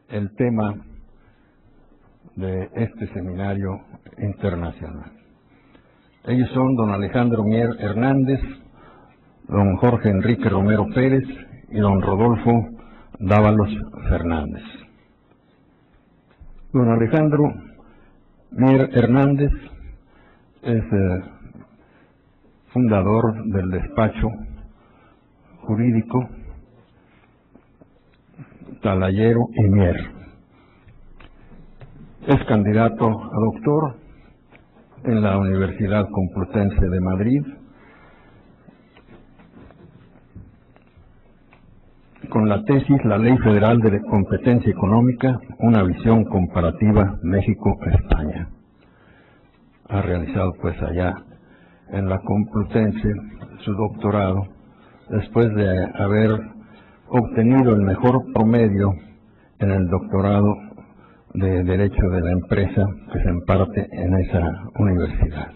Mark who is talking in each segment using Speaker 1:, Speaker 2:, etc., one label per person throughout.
Speaker 1: el tema de este seminario internacional. Ellos son don Alejandro Mier Hernández, don Jorge Enrique Romero Pérez y don Rodolfo Dávalos Fernández. Don Alejandro Mier Hernández es fundador del despacho jurídico Talayero y Mier. Es candidato a doctor en la Universidad Complutense de Madrid, con la tesis La Ley Federal de Competencia Económica, una visión comparativa México-España. Ha realizado pues allá en la Complutense su doctorado, después de haber obtenido el mejor promedio en el doctorado de Derecho de la Empresa que se imparte en esa universidad.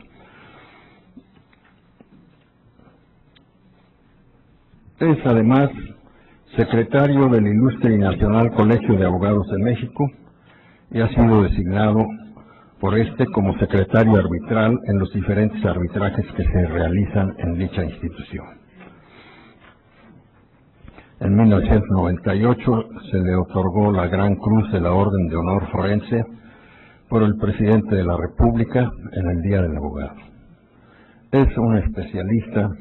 Speaker 1: Es además secretario del Ilustre y Nacional Colegio de Abogados de México y ha sido designado por este como secretario arbitral en los diferentes arbitrajes que se realizan en dicha institución. En 1998 se le otorgó la Gran Cruz de la Orden de Honor Forense por el Presidente de la República en el Día del Abogado. Es un especialista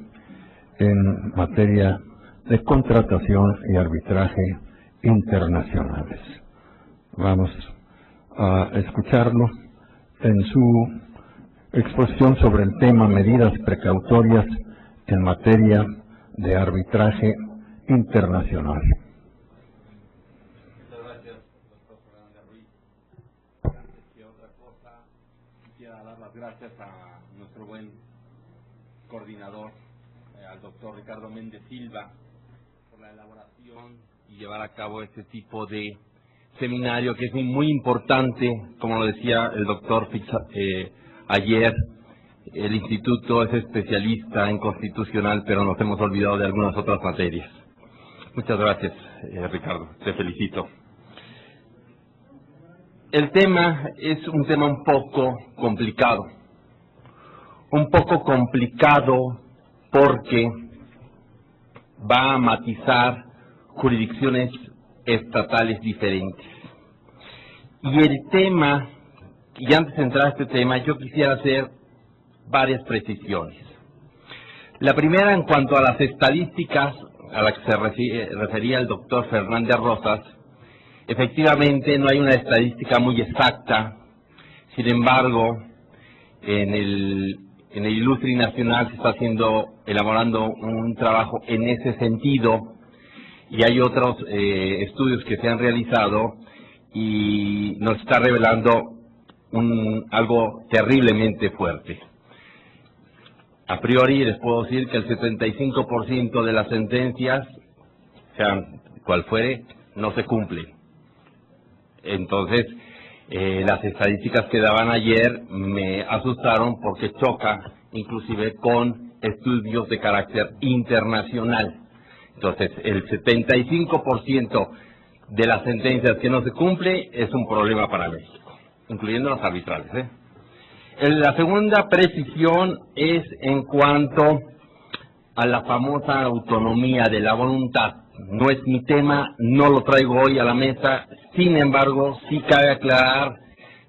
Speaker 1: en materia de contratación y arbitraje internacionales. Vamos a escucharlo en su exposición sobre el tema medidas precautorias en materia de arbitraje internacional.
Speaker 2: Muchas gracias, doctor Fernández Ruiz. Antes que otra cosa, quisiera dar las gracias a nuestro buen coordinador, al doctor Ricardo Méndez Silva, por la elaboración y llevar a cabo este tipo de seminario que es muy importante. Como lo decía el doctor ayer, el instituto es especialista en constitucional, pero nos hemos olvidado de algunas otras materias. Muchas gracias, Ricardo, te felicito. El tema es un tema un poco complicado porque va a matizar jurisdicciones estatales diferentes. Y el tema, y antes de entrar a este tema, yo quisiera hacer varias precisiones. La primera, en cuanto a las estadísticas a las que se refería el doctor Fernández Rosas, efectivamente no hay una estadística muy exacta. Sin embargo, en el Ilustre y Nacional se está elaborando un trabajo en ese sentido, y hay otros estudios que se han realizado y nos está revelando algo terriblemente fuerte. A priori les puedo decir que el 75% de las sentencias, sean cual fuere, no se cumplen. Entonces, las estadísticas que daban ayer me asustaron porque choca inclusive con estudios de carácter internacional. Entonces, el 75% de las sentencias que no se cumple es un problema para México, incluyendo las arbitrales. La segunda precisión es en cuanto a la famosa autonomía de la voluntad. No es mi tema, no lo traigo hoy a la mesa, sin embargo, sí cabe aclarar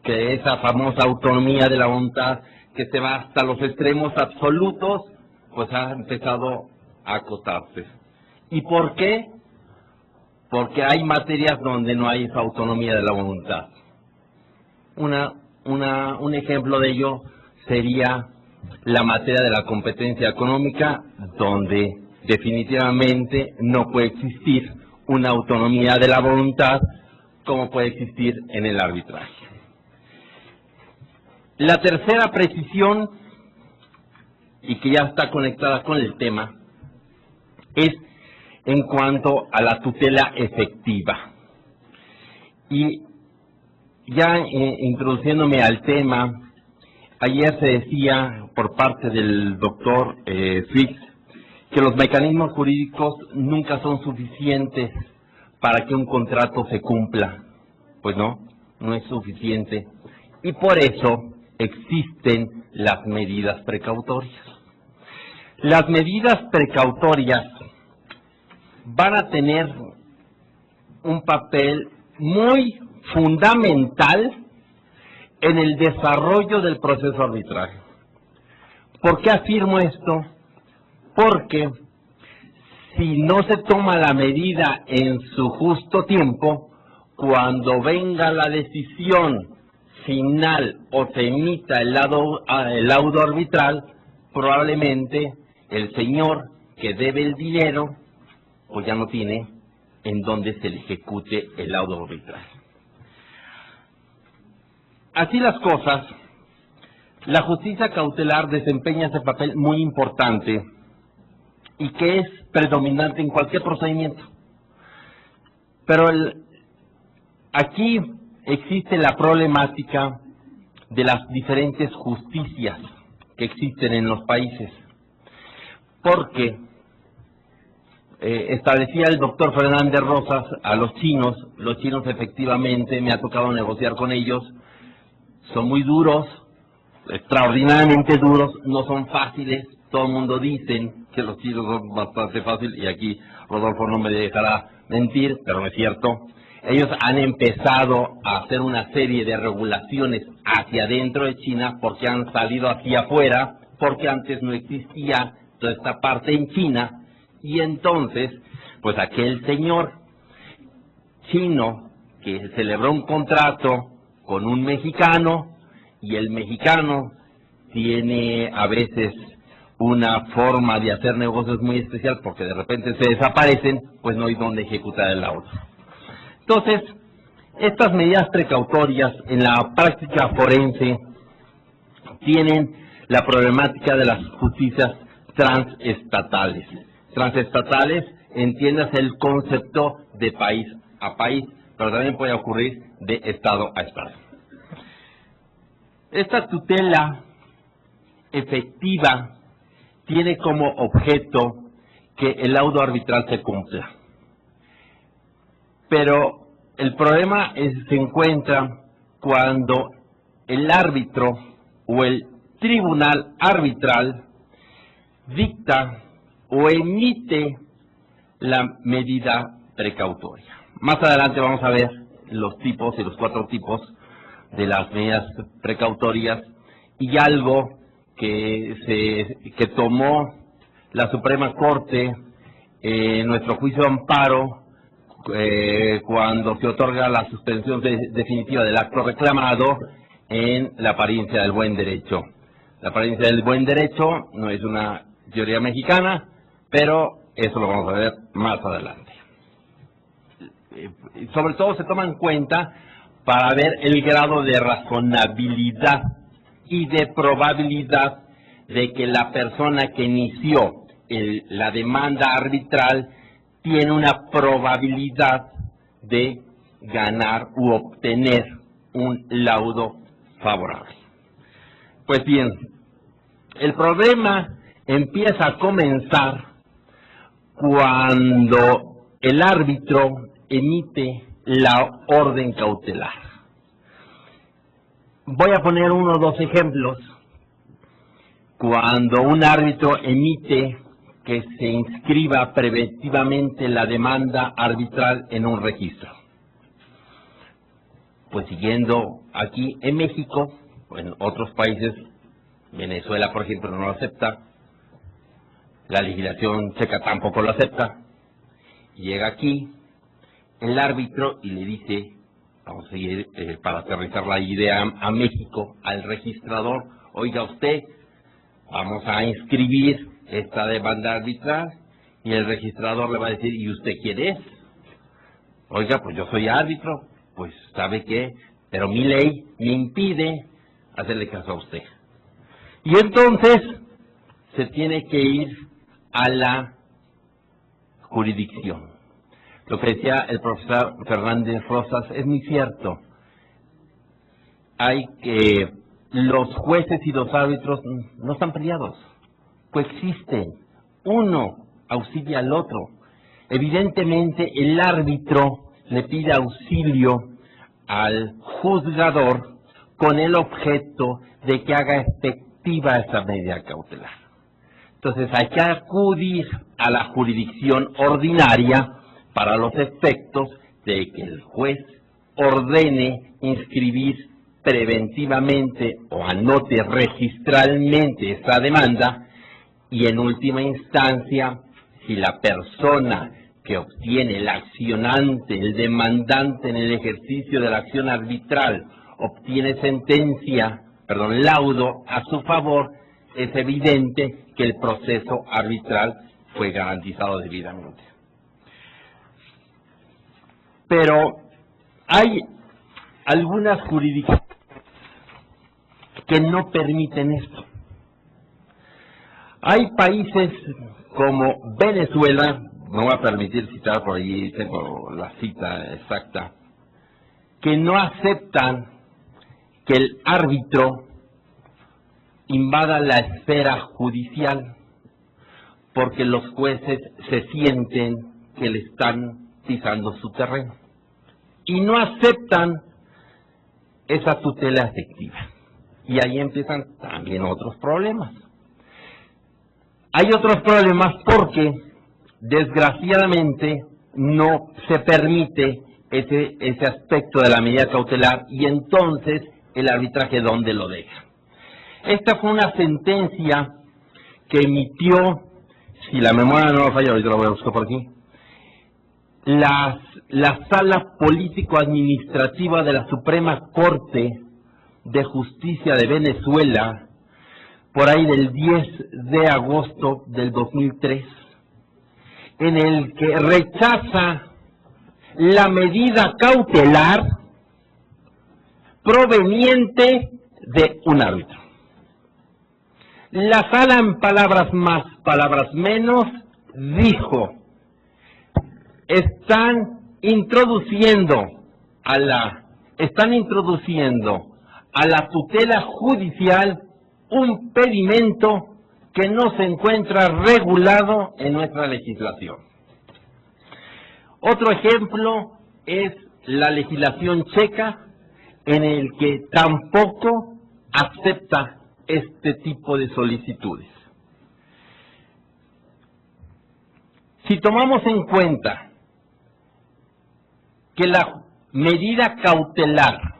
Speaker 2: que esa famosa autonomía de la voluntad, que se va hasta los extremos absolutos, pues ha empezado a acotarse. ¿Y por qué? Porque hay materias donde no hay esa autonomía de la voluntad. Un ejemplo de ello sería la materia de la competencia económica, donde definitivamente no puede existir una autonomía de la voluntad como puede existir en el arbitraje. La tercera precisión, y que ya está conectada con el tema, es en cuanto a la tutela efectiva. Y ya introduciéndome al tema, ayer se decía por parte del doctor Fix que los mecanismos jurídicos nunca son suficientes para que un contrato se cumpla. Pues no, no es suficiente. Y por eso existen las medidas precautorias. Las medidas precautorias van a tener un papel muy fundamental en el desarrollo del proceso arbitral. ¿Por qué afirmo esto? Porque si no se toma la medida en su justo tiempo, cuando venga la decisión final o se emita el laudo arbitral, probablemente el señor que debe el dinero, pues ya no tiene en dónde se le ejecute el laudo arbitral. Así las cosas, la justicia cautelar desempeña ese papel muy importante y que es predominante en cualquier procedimiento. Pero aquí existe la problemática de las diferentes justicias que existen en los países, porque establecía el doctor Fernández Rosas a los chinos efectivamente, me ha tocado negociar con ellos, son muy duros, extraordinariamente duros, no son fáciles, todo el mundo dice que los chinos son bastante fáciles, y aquí Rodolfo no me dejará mentir, pero no es cierto. Ellos han empezado a hacer una serie de regulaciones hacia adentro de China porque han salido hacia afuera, porque antes no existía toda esta parte en China, y entonces, pues aquel señor chino que celebró un contrato con un mexicano, y el mexicano tiene a veces una forma de hacer negocios muy especial porque de repente se desaparecen, pues no hay dónde ejecutar el laudo. Entonces, estas medidas precautorias en la práctica forense tienen la problemática de las justicias transestatales. Transestatales, entiéndase el concepto de país a país, pero también puede ocurrir de estado a estado. Esta tutela efectiva tiene como objeto que el laudo arbitral se cumpla. Pero el problema se encuentra cuando el árbitro o el tribunal arbitral dicta o emite la medida precautoria. Más adelante vamos a ver los tipos y los 4 tipos de las medidas precautorias y algo que tomó la Suprema Corte en nuestro juicio de amparo cuando se otorga la suspensión definitiva del acto reclamado en la apariencia del buen derecho. La apariencia del buen derecho no es una teoría mexicana, pero eso lo vamos a ver más adelante. Sobre todo se toma en cuenta para ver el grado de razonabilidad y de probabilidad de que la persona que inició la demanda arbitral tiene una probabilidad de ganar u obtener un laudo favorable. Pues bien, el problema empieza a comenzar cuando el árbitro emite la orden cautelar. Voy a poner 1 o 2 ejemplos. Cuando un árbitro emite que se inscriba preventivamente la demanda arbitral en un registro. Pues siguiendo aquí en México, o en otros países, Venezuela por ejemplo no lo acepta, la legislación checa tampoco lo acepta, llega aquí el árbitro y le dice, vamos a seguir para aterrizar la idea a México, al registrador, oiga usted, vamos a inscribir esta demanda arbitral, y el registrador le va a decir, ¿y usted quién es? Oiga, pues yo soy árbitro. Pues, ¿sabe qué? Pero mi ley me impide hacerle caso a usted. Y entonces, se tiene que ir a la jurisdicción. Lo que decía el profesor Fernández Rosas es muy cierto. Hay que los jueces y los árbitros no están peleados, coexisten, uno auxilia al otro. Evidentemente el árbitro le pide auxilio al juzgador con el objeto de que haga efectiva esa medida cautelar. Entonces hay que acudir a la jurisdicción ordinaria para los efectos de que el juez ordene inscribir preventivamente o anote registralmente esa demanda, y en última instancia, si la persona que obtiene el accionante, el demandante en el ejercicio de la acción arbitral, obtiene laudo a su favor, es evidente que el proceso arbitral fue garantizado debidamente. Pero hay algunas jurisdicciones que no permiten esto. Hay países como Venezuela, me voy a permitir citar por allí, tengo la cita exacta, que no aceptan que el árbitro invada la esfera judicial porque los jueces se sienten que le están pisando su terreno y no aceptan esa tutela efectiva. Y ahí empiezan también otros problemas. Hay otros problemas porque desgraciadamente no se permite ese aspecto de la medida cautelar, y entonces el arbitraje ¿dónde lo deja? Esta fue una sentencia que emitió, si la memoria no me falla, ahorita la voy a buscar por aquí, la Sala Político-Administrativa de la Suprema Corte de Justicia de Venezuela, por ahí del 10 de agosto del 2003, en el que rechaza la medida cautelar proveniente de un árbitro. La sala, en palabras más, palabras menos, dijo: están introduciendo a la tutela judicial un pedimento que no se encuentra regulado en nuestra legislación. Otro ejemplo es la legislación checa, en el que tampoco acepta este tipo de solicitudes. Si tomamos en cuenta que la medida cautelar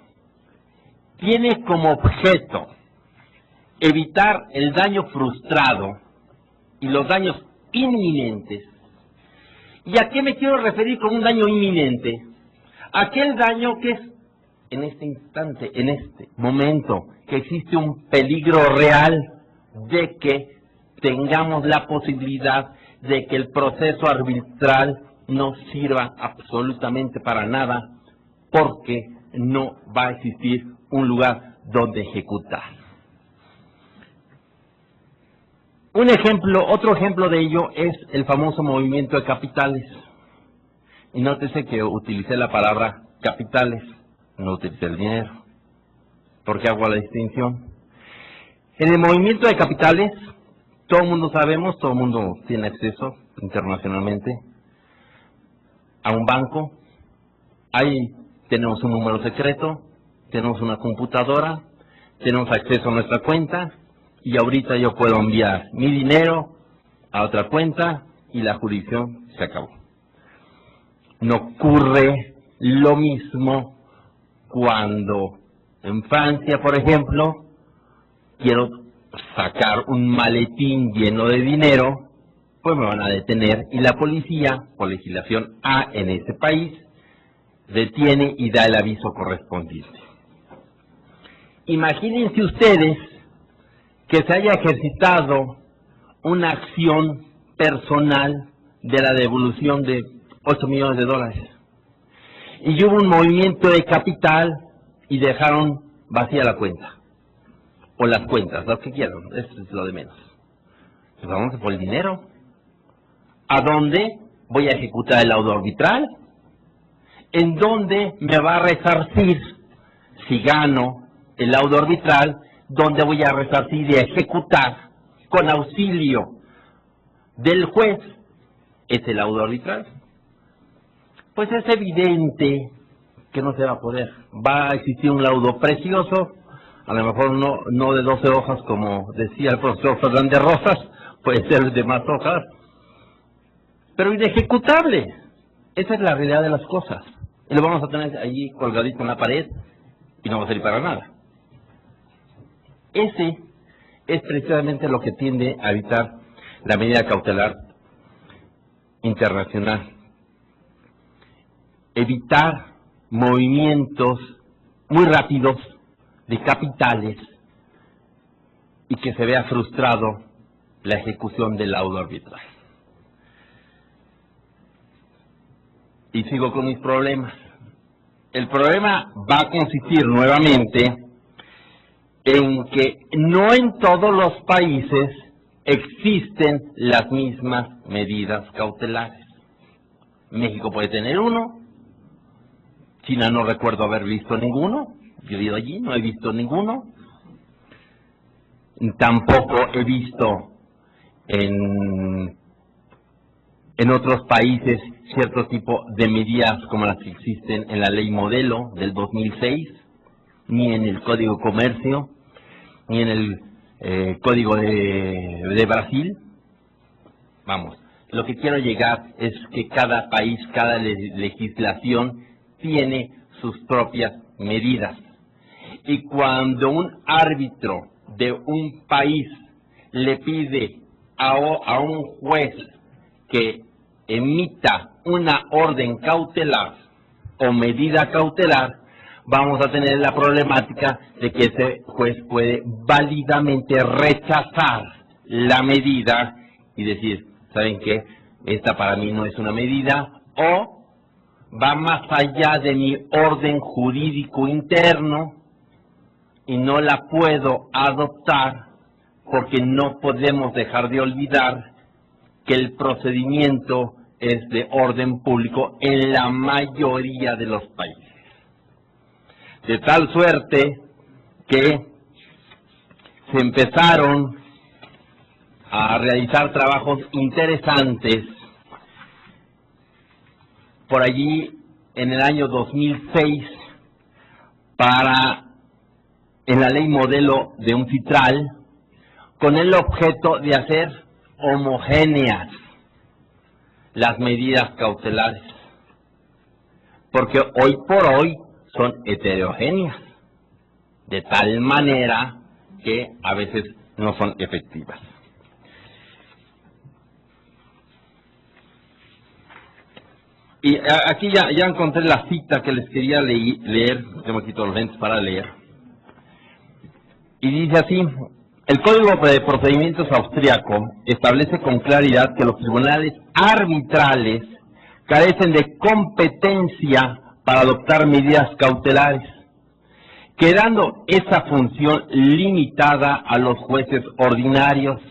Speaker 2: tiene como objeto evitar el daño frustrado y los daños inminentes, ¿y a qué me quiero referir con un daño inminente? Aquel daño que es en este instante, en este momento, que existe un peligro real de que tengamos la posibilidad de que el proceso arbitral no sirva absolutamente para nada, porque no va a existir un lugar donde ejecutar. Otro ejemplo de ello es el famoso movimiento de capitales. Y nótese que utilicé la palabra capitales, no utilicé el dinero. ¿Por qué hago la distinción? En el movimiento de capitales, todo el mundo sabemos, todo el mundo tiene acceso internacionalmente a un banco. Ahí tenemos un número secreto, tenemos una computadora, tenemos acceso a nuestra cuenta, y ahorita yo puedo enviar mi dinero a otra cuenta y la jurisdicción se acabó. No ocurre lo mismo cuando en Francia, por ejemplo, quiero sacar un maletín lleno de dinero, pues me van a detener y la policía, por legislación A en ese país, detiene y da el aviso correspondiente. Imagínense ustedes que se haya ejercitado una acción personal de la devolución de 8 millones de dólares. Y hubo un movimiento de capital y dejaron vacía la cuenta. O las cuentas, lo que quieran, eso es lo de menos. Pues vamos por el dinero. ¿A dónde voy a ejecutar el laudo arbitral? ¿En dónde me va a resarcir si gano el laudo arbitral? ¿Dónde voy a resarcir y ejecutar con auxilio del juez ese laudo arbitral? Pues es evidente que no se va a poder. Va a existir un laudo precioso, a lo mejor no de 12 hojas como decía el profesor Fernández Rosas, puede ser de más hojas, pero inejecutable. Esa es la realidad de las cosas. Y lo vamos a tener allí colgadito en la pared y no va a servir para nada. Ese es precisamente lo que tiende a evitar la medida cautelar internacional. Evitar movimientos muy rápidos de capitales y que se vea frustrado la ejecución del laudo arbitral. Y sigo con mis problemas. El problema va a consistir nuevamente en que no en todos los países existen las mismas medidas cautelares. México puede tener uno, China no recuerdo haber visto ninguno, yo he ido allí, no he visto ninguno, tampoco he visto en otros países cierto tipo de medidas como las que existen en la ley modelo del 2006, ni en el Código de Comercio, ni en el Código de Brasil. Vamos, lo que quiero llegar es que cada país, cada legislación tiene sus propias medidas. Y cuando un árbitro de un país le pide a un juez que emita una orden cautelar o medida cautelar, vamos a tener la problemática de que ese juez puede válidamente rechazar la medida y decir, ¿saben qué? Esta para mí no es una medida, o va más allá de mi orden jurídico interno y no la puedo adoptar porque no podemos dejar de olvidar que el procedimiento es de orden público en la mayoría de los países. De tal suerte que se empezaron a realizar trabajos interesantes por allí en el año 2006 en la ley modelo de un citral con el objeto de hacer homogéneas las medidas cautelares, porque hoy por hoy son heterogéneas, de tal manera que a veces no son efectivas. Y aquí ya encontré la cita que les quería leer, tengo aquí todos los lentes para leer, y dice así: el Código de Procedimientos austriaco establece con claridad que los tribunales arbitrales carecen de competencia para adoptar medidas cautelares, quedando esa función limitada a los jueces ordinarios.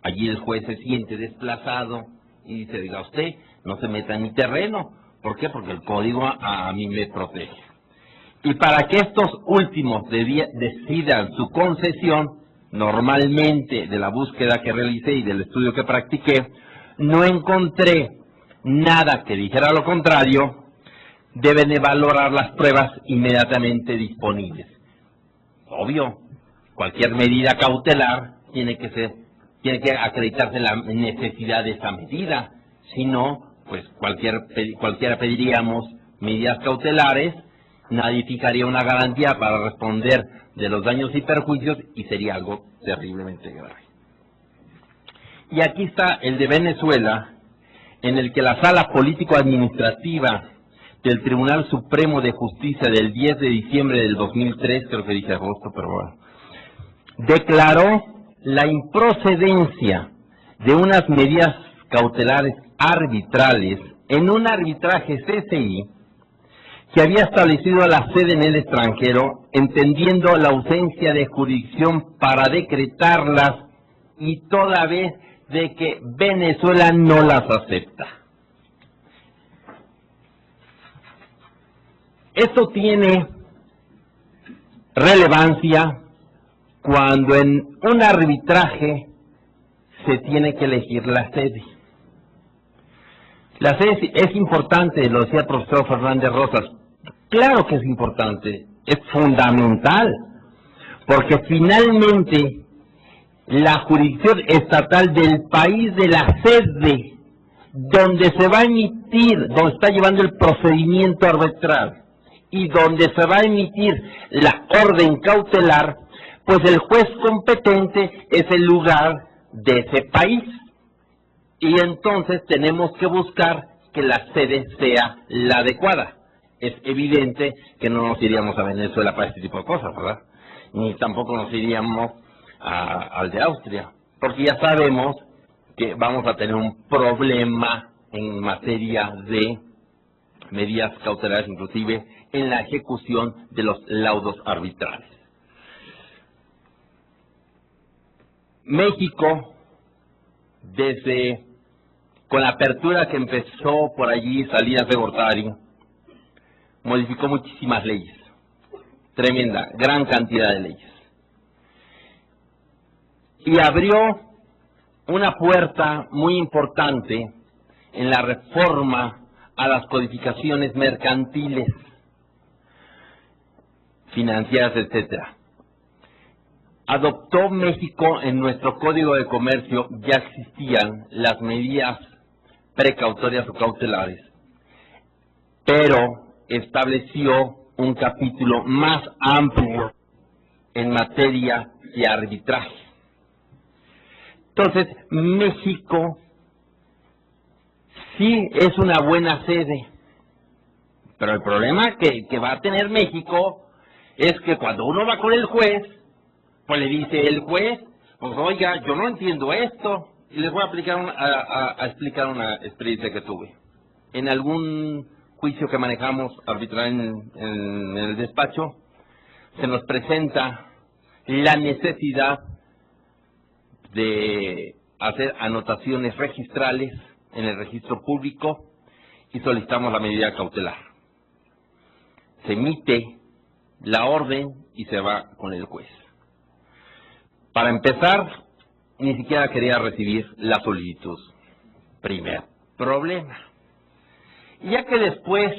Speaker 2: Allí el juez se siente desplazado y dice, diga usted, no se meta en mi terreno. ¿Por qué? Porque el código a mí me protege. Y para que estos últimos decidan su concesión, normalmente de la búsqueda que realicé y del estudio que practiqué, no encontré nada que dijera lo contrario. Deben de valorar las pruebas inmediatamente disponibles. Obvio, cualquier medida cautelar tiene que acreditarse la necesidad de esa medida. Si no, pues cualquiera pediríamos medidas cautelares, nadie fijaría una garantía para responder de los daños y perjuicios y sería algo terriblemente grave. Y aquí está el de Venezuela, en el que la Sala Político-Administrativa del Tribunal Supremo de Justicia del 10 de diciembre del 2003, creo que dice agosto, pero bueno, declaró la improcedencia de unas medidas cautelares arbitrales en un arbitraje CCI que había establecido la sede en el extranjero, entendiendo la ausencia de jurisdicción para decretarlas y toda vez de que Venezuela no las acepta. Esto tiene relevancia cuando en un arbitraje se tiene que elegir la sede. La sede es importante, lo decía el profesor Fernández Rosas, Claro que es importante, es fundamental, porque finalmente la jurisdicción estatal del país de la sede donde se va a emitir, donde está llevando el procedimiento arbitral y donde se va a emitir la orden cautelar, pues el juez competente es el lugar de ese país. Y entonces tenemos que buscar que la sede sea la adecuada. Es evidente que no nos iríamos a Venezuela para este tipo de cosas, ¿verdad? Ni tampoco nos iríamos al de Austria, porque ya sabemos que vamos a tener un problema en materia de medidas cautelares, inclusive en la ejecución de los laudos arbitrales. México, con la apertura que empezó por allí Salinas de Gortari, modificó muchísimas leyes, tremenda, gran cantidad de leyes. Y abrió una puerta muy importante en la reforma a las codificaciones mercantiles, financieras, etcétera. Adoptó México, en nuestro Código de Comercio ya existían las medidas precautorias o cautelares, pero estableció un capítulo más amplio en materia de arbitraje. Entonces, México sí es una buena sede, pero el problema que va a tener México es que cuando uno va con el juez, pues le dice el juez, pues oiga, yo no entiendo esto, y les voy a explicar una experiencia que tuve. En algún juicio que manejamos arbitral en el despacho, se nos presenta la necesidad de hacer anotaciones registrales en el registro público y solicitamos la medida cautelar. Se emite la orden y se va con el juez. Para empezar, ni siquiera quería recibir la solicitud. Primer problema. Y ya que después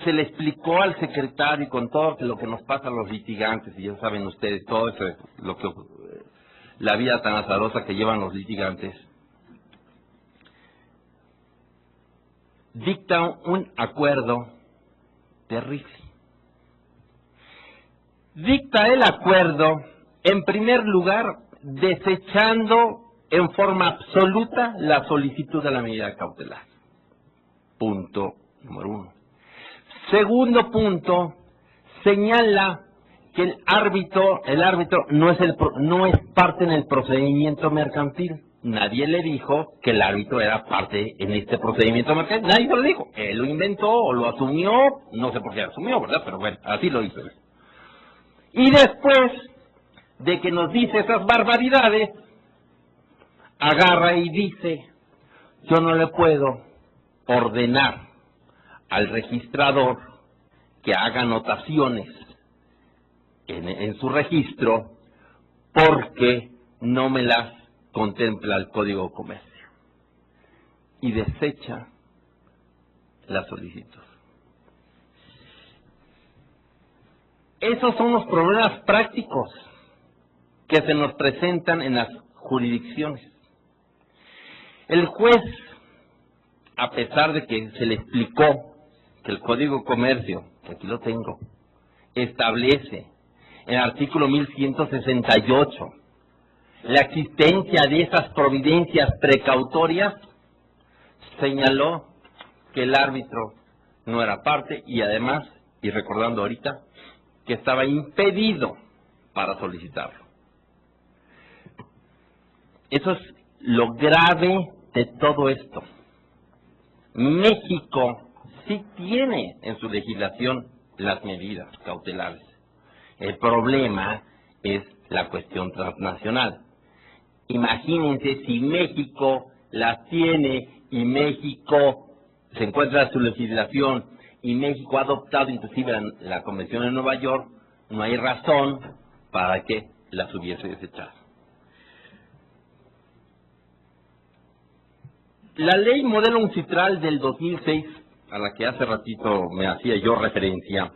Speaker 2: se le explicó al secretario, y con todo lo que nos pasa a los litigantes, y ya saben ustedes todo eso, la vida tan azarosa que llevan los litigantes, dicta un acuerdo terrible. Dicta el acuerdo, en primer lugar, desechando en forma absoluta la solicitud de la medida cautelar. Punto número 1. Segundo punto, señala que el árbitro no es parte en el procedimiento mercantil. Nadie le dijo que el árbitro era parte en este procedimiento mercantil. Nadie se lo dijo. Él lo inventó o lo asumió, no sé por qué asumió, ¿verdad? Pero bueno, así lo hizo él. Y después de que nos dice esas barbaridades, agarra y dice, yo no le puedo ordenar al registrador que haga anotaciones en su registro porque no me las contempla el Código de Comercio. Y desecha la solicitud. Esos son los problemas prácticos que se nos presentan en las jurisdicciones. El juez, a pesar de que se le explicó que el Código de Comercio, que aquí lo tengo, establece en el artículo 1168 la existencia de esas providencias precautorias, señaló que el árbitro no era parte y además, y recordando ahorita, que estaba impedido para solicitarlo. Eso es lo grave de todo esto. México sí tiene en su legislación las medidas cautelares. El problema es la cuestión transnacional. Imagínense si México las tiene y México se encuentra en su legislación y México ha adoptado inclusive la Convención de Nueva York, no hay razón para que las hubiese desechado. La ley modelo uncitral del 2006, a la que hace ratito me hacía yo referencia,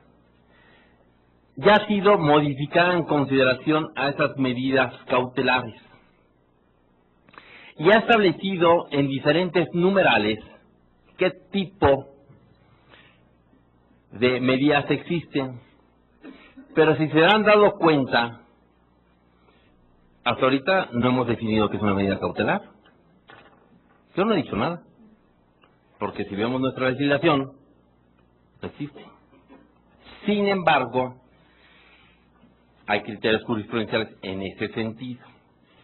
Speaker 2: ya ha sido modificada en consideración a esas medidas cautelares y ha establecido en diferentes numerales qué tipo de medidas existen. Pero si se han dado cuenta, hasta ahorita no hemos definido qué es una medida cautelar. Yo no he dicho nada, porque si vemos nuestra legislación, no existe. Sin embargo, hay criterios jurisprudenciales en ese sentido.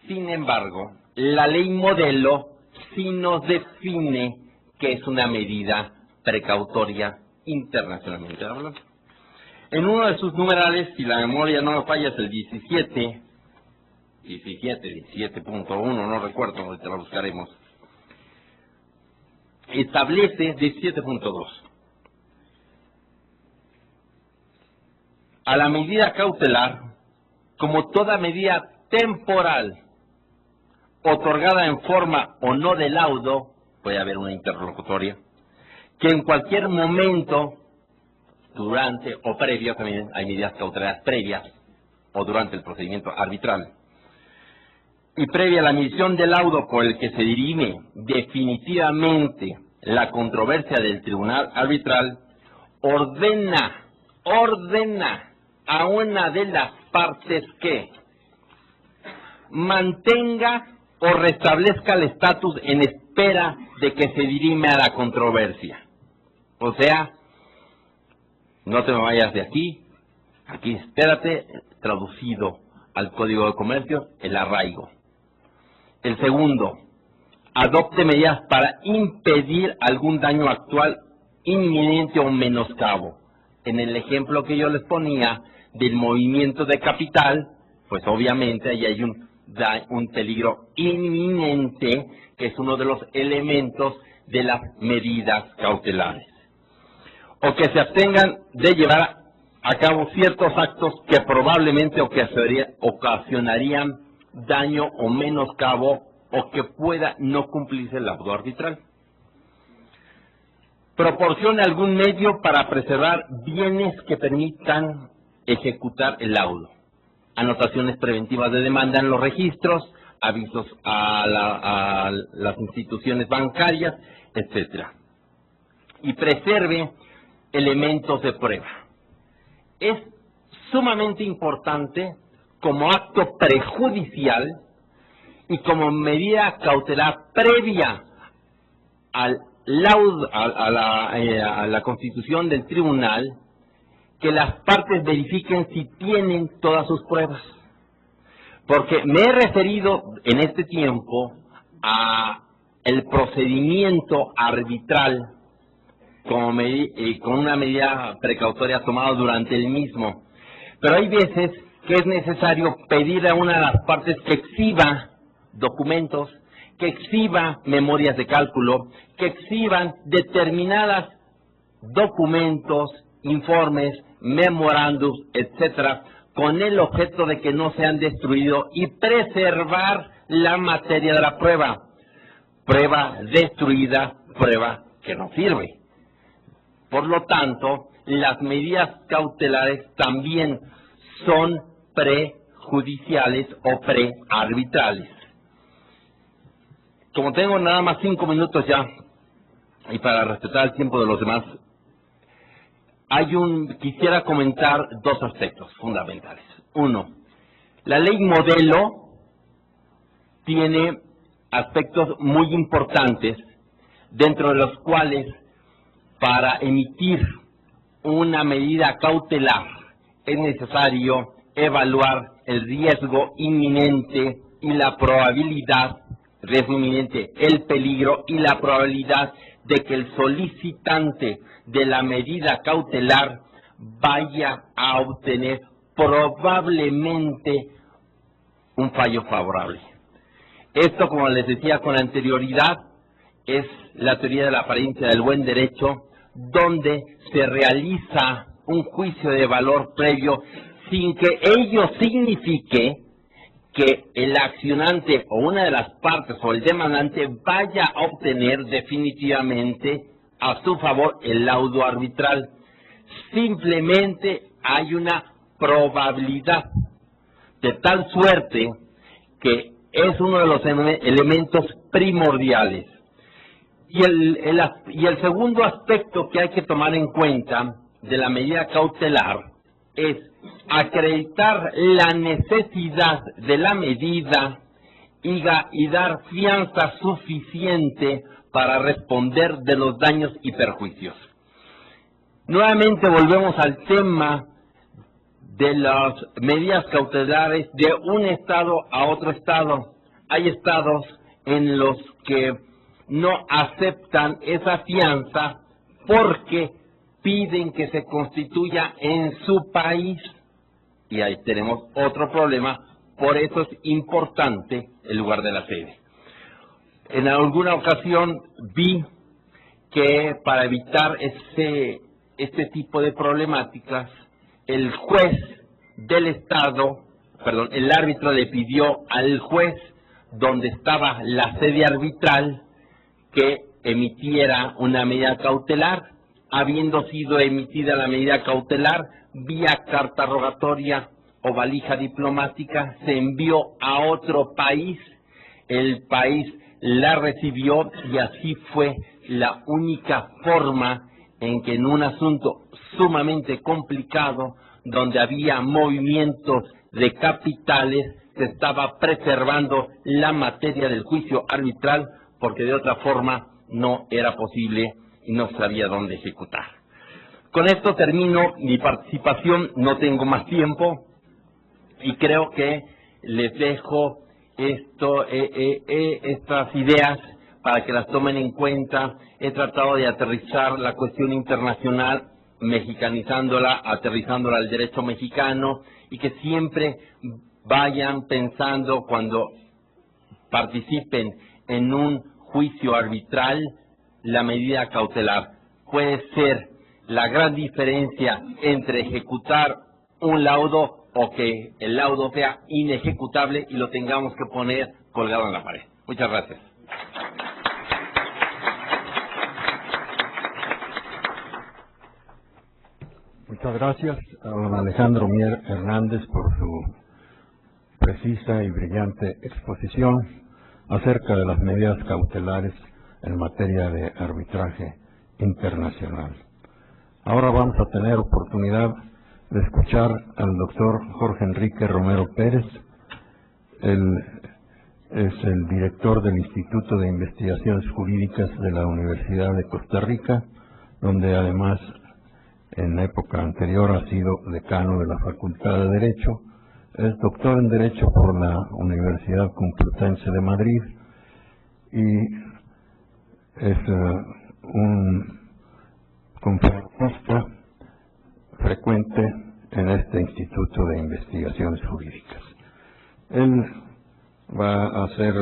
Speaker 2: Sin embargo, la ley modelo sí nos define qué es una medida precautoria internacionalmente hablando. En uno de sus numerales, si la memoria no me falla, es el 17.1, no recuerdo, ahorita lo buscaremos. Establece 17.2. A la medida cautelar, como toda medida temporal otorgada en forma o no de laudo, puede haber una interlocutoria, que en cualquier momento, durante o previo, también hay medidas cautelares previas o durante el procedimiento arbitral, y previa a la emisión del laudo por el que se dirime definitivamente la controversia del tribunal arbitral, ordena a una de las partes que mantenga o restablezca el estatus en espera de que se dirime a la controversia. O sea, no te me vayas de aquí espérate, traducido al Código de Comercio, el arraigo. El segundo, adopte medidas para impedir algún daño actual, inminente o menoscabo. En el ejemplo que yo les ponía del movimiento de capital, pues obviamente ahí hay un peligro inminente, que es uno de los elementos de las medidas cautelares. O que se abstengan de llevar a cabo ciertos actos que probablemente ocasionarían daño o menoscabo o que pueda no cumplirse el laudo arbitral. Proporcione algún medio para preservar bienes que permitan ejecutar el laudo. Anotaciones preventivas de demanda en los registros, avisos a las instituciones bancarias, etcétera. Y preserve elementos de prueba. Es sumamente importante como acto prejudicial y como medida cautelar previa al laudo, a la constitución del tribunal, que las partes verifiquen si tienen todas sus pruebas. Porque me he referido en este tiempo a el procedimiento arbitral con una medida precautoria tomada durante el mismo. Pero hay veces que es necesario pedir a una de las partes que exhiba documentos, que exhiba memorias de cálculo, que exhiban determinados documentos, informes, memorándums, etcétera, con el objeto de que no sean destruidos y preservar la materia de la prueba. Prueba destruida, prueba que no sirve. Por lo tanto, las medidas cautelares también son prejudiciales o prearbitrales. Como tengo nada más 5 minutos ya, y para respetar el tiempo de los demás, quisiera comentar dos aspectos fundamentales. Uno, la ley modelo tiene aspectos muy importantes, dentro de los cuales para emitir una medida cautelar es necesario evaluar el riesgo inminente y la probabilidad, riesgo inminente, el peligro y la probabilidad de que el solicitante de la medida cautelar vaya a obtener probablemente un fallo favorable. Esto, como les decía con anterioridad, es la teoría de la apariencia del buen derecho, donde se realiza un juicio de valor previo sin que ello signifique que el accionante o una de las partes o el demandante vaya a obtener definitivamente a su favor el laudo arbitral. Simplemente hay una probabilidad, de tal suerte que es uno de los elementos primordiales. Y el segundo aspecto que hay que tomar en cuenta de la medida cautelar es acreditar la necesidad de la medida y dar fianza suficiente para responder de los daños y perjuicios. Nuevamente volvemos al tema de las medidas cautelares de un estado a otro estado. Hay estados en los que no aceptan esa fianza porque piden que se constituya en su país, y ahí tenemos otro problema. Por eso es importante el lugar de la sede. En alguna ocasión vi que para evitar este tipo de problemáticas, el juez del estado, el árbitro le pidió al juez donde estaba la sede arbitral que emitiera una medida cautelar. Habiendo sido emitida la medida cautelar vía carta rogatoria o valija diplomática, se envió a otro país, el país la recibió, y así fue la única forma en que en un asunto sumamente complicado, donde había movimientos de capitales, se estaba preservando la materia del juicio arbitral, porque de otra forma no era posible y no sabía dónde ejecutar. Con esto termino mi participación, no tengo más tiempo y creo que les dejo estas ideas para que las tomen en cuenta. He tratado de aterrizar la cuestión internacional, mexicanizándola, aterrizándola al derecho mexicano, y que siempre vayan pensando cuando participen en un juicio arbitral, la medida cautelar puede ser la gran diferencia entre ejecutar un laudo o que el laudo sea inejecutable y lo tengamos que poner colgado en la pared. Muchas gracias.
Speaker 1: Muchas gracias a don Alejandro Mier Hernández por su precisa y brillante exposición acerca de las medidas cautelares en materia de arbitraje internacional. Ahora vamos a tener oportunidad de escuchar al doctor Jorge Enrique Romero Pérez. Él es el director del Instituto de Investigaciones Jurídicas de la Universidad de Costa Rica, donde además en época anterior ha sido decano de la Facultad de Derecho. Es doctor en Derecho por la Universidad Complutense de Madrid y es un conferencista frecuente en este Instituto de Investigaciones Jurídicas. Él va a hacer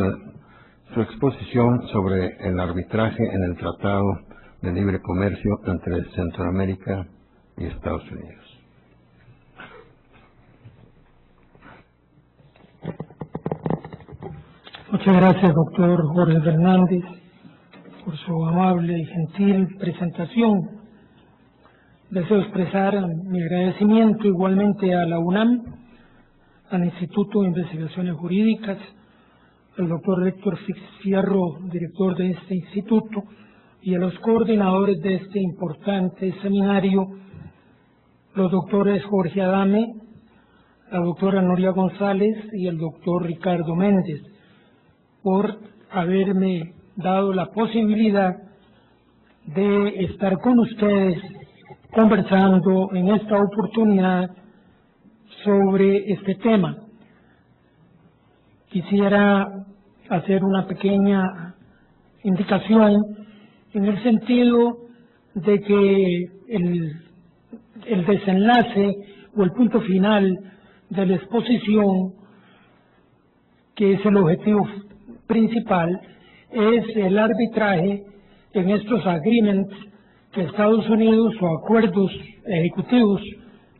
Speaker 1: su exposición sobre el arbitraje en el Tratado de Libre Comercio entre Centroamérica y Estados Unidos.
Speaker 3: Muchas gracias, doctor Jorge Fernández, por su amable y gentil presentación. Deseo expresar mi agradecimiento igualmente a la UNAM, al Instituto de Investigaciones Jurídicas, al doctor Héctor Fierro, director de este instituto, y a los coordinadores de este importante seminario, los doctores Jorge Adame, la doctora Nuria González y el doctor Ricardo Méndez, por haberme dado la posibilidad de estar con ustedes conversando en esta oportunidad sobre este tema. Quisiera hacer una pequeña indicación en el sentido de que el desenlace o el punto final de la exposición, que es el objetivo principal, es el arbitraje en estos agreements que Estados Unidos, o acuerdos ejecutivos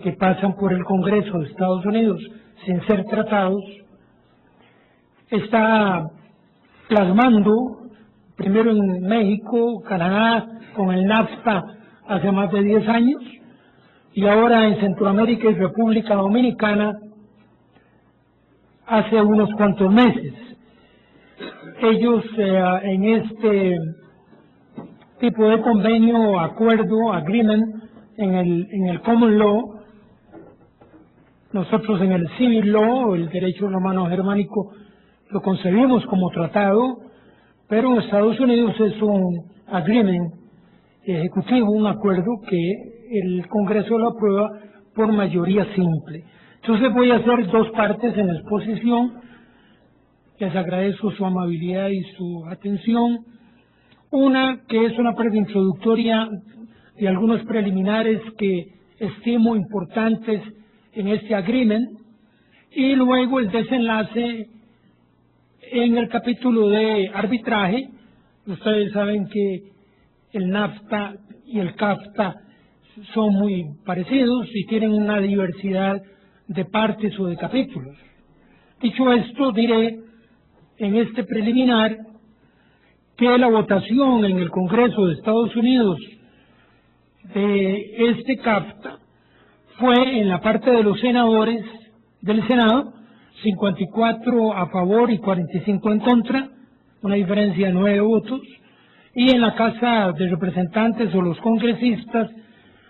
Speaker 3: que pasan por el Congreso de Estados Unidos sin ser tratados, está plasmando primero en México, Canadá, con el NAFTA hace más de 10 años, y ahora en Centroamérica y República Dominicana hace unos cuantos meses. Ellos en este tipo de convenio, acuerdo, agreement, en el common law, nosotros en el civil law, el derecho romano germánico, lo concebimos como tratado, pero en Estados Unidos es un agreement ejecutivo, un acuerdo que el Congreso lo aprueba por mayoría simple. Entonces voy a hacer dos partes en la exposición. Les agradezco su amabilidad y su atención. Una que es una parte introductoria de algunos preliminares que estimo importantes en este agreement, y luego el desenlace en el capítulo de arbitraje. Ustedes saben que el NAFTA y el CAFTA son muy parecidos y tienen una diversidad de partes o de capítulos. Dicho esto, diré en este preliminar que la votación en el Congreso de Estados Unidos de este CAFTA fue en la parte de los senadores del Senado, 54 a favor y 45 en contra, una diferencia de 9 votos, y en la Casa de Representantes o los congresistas,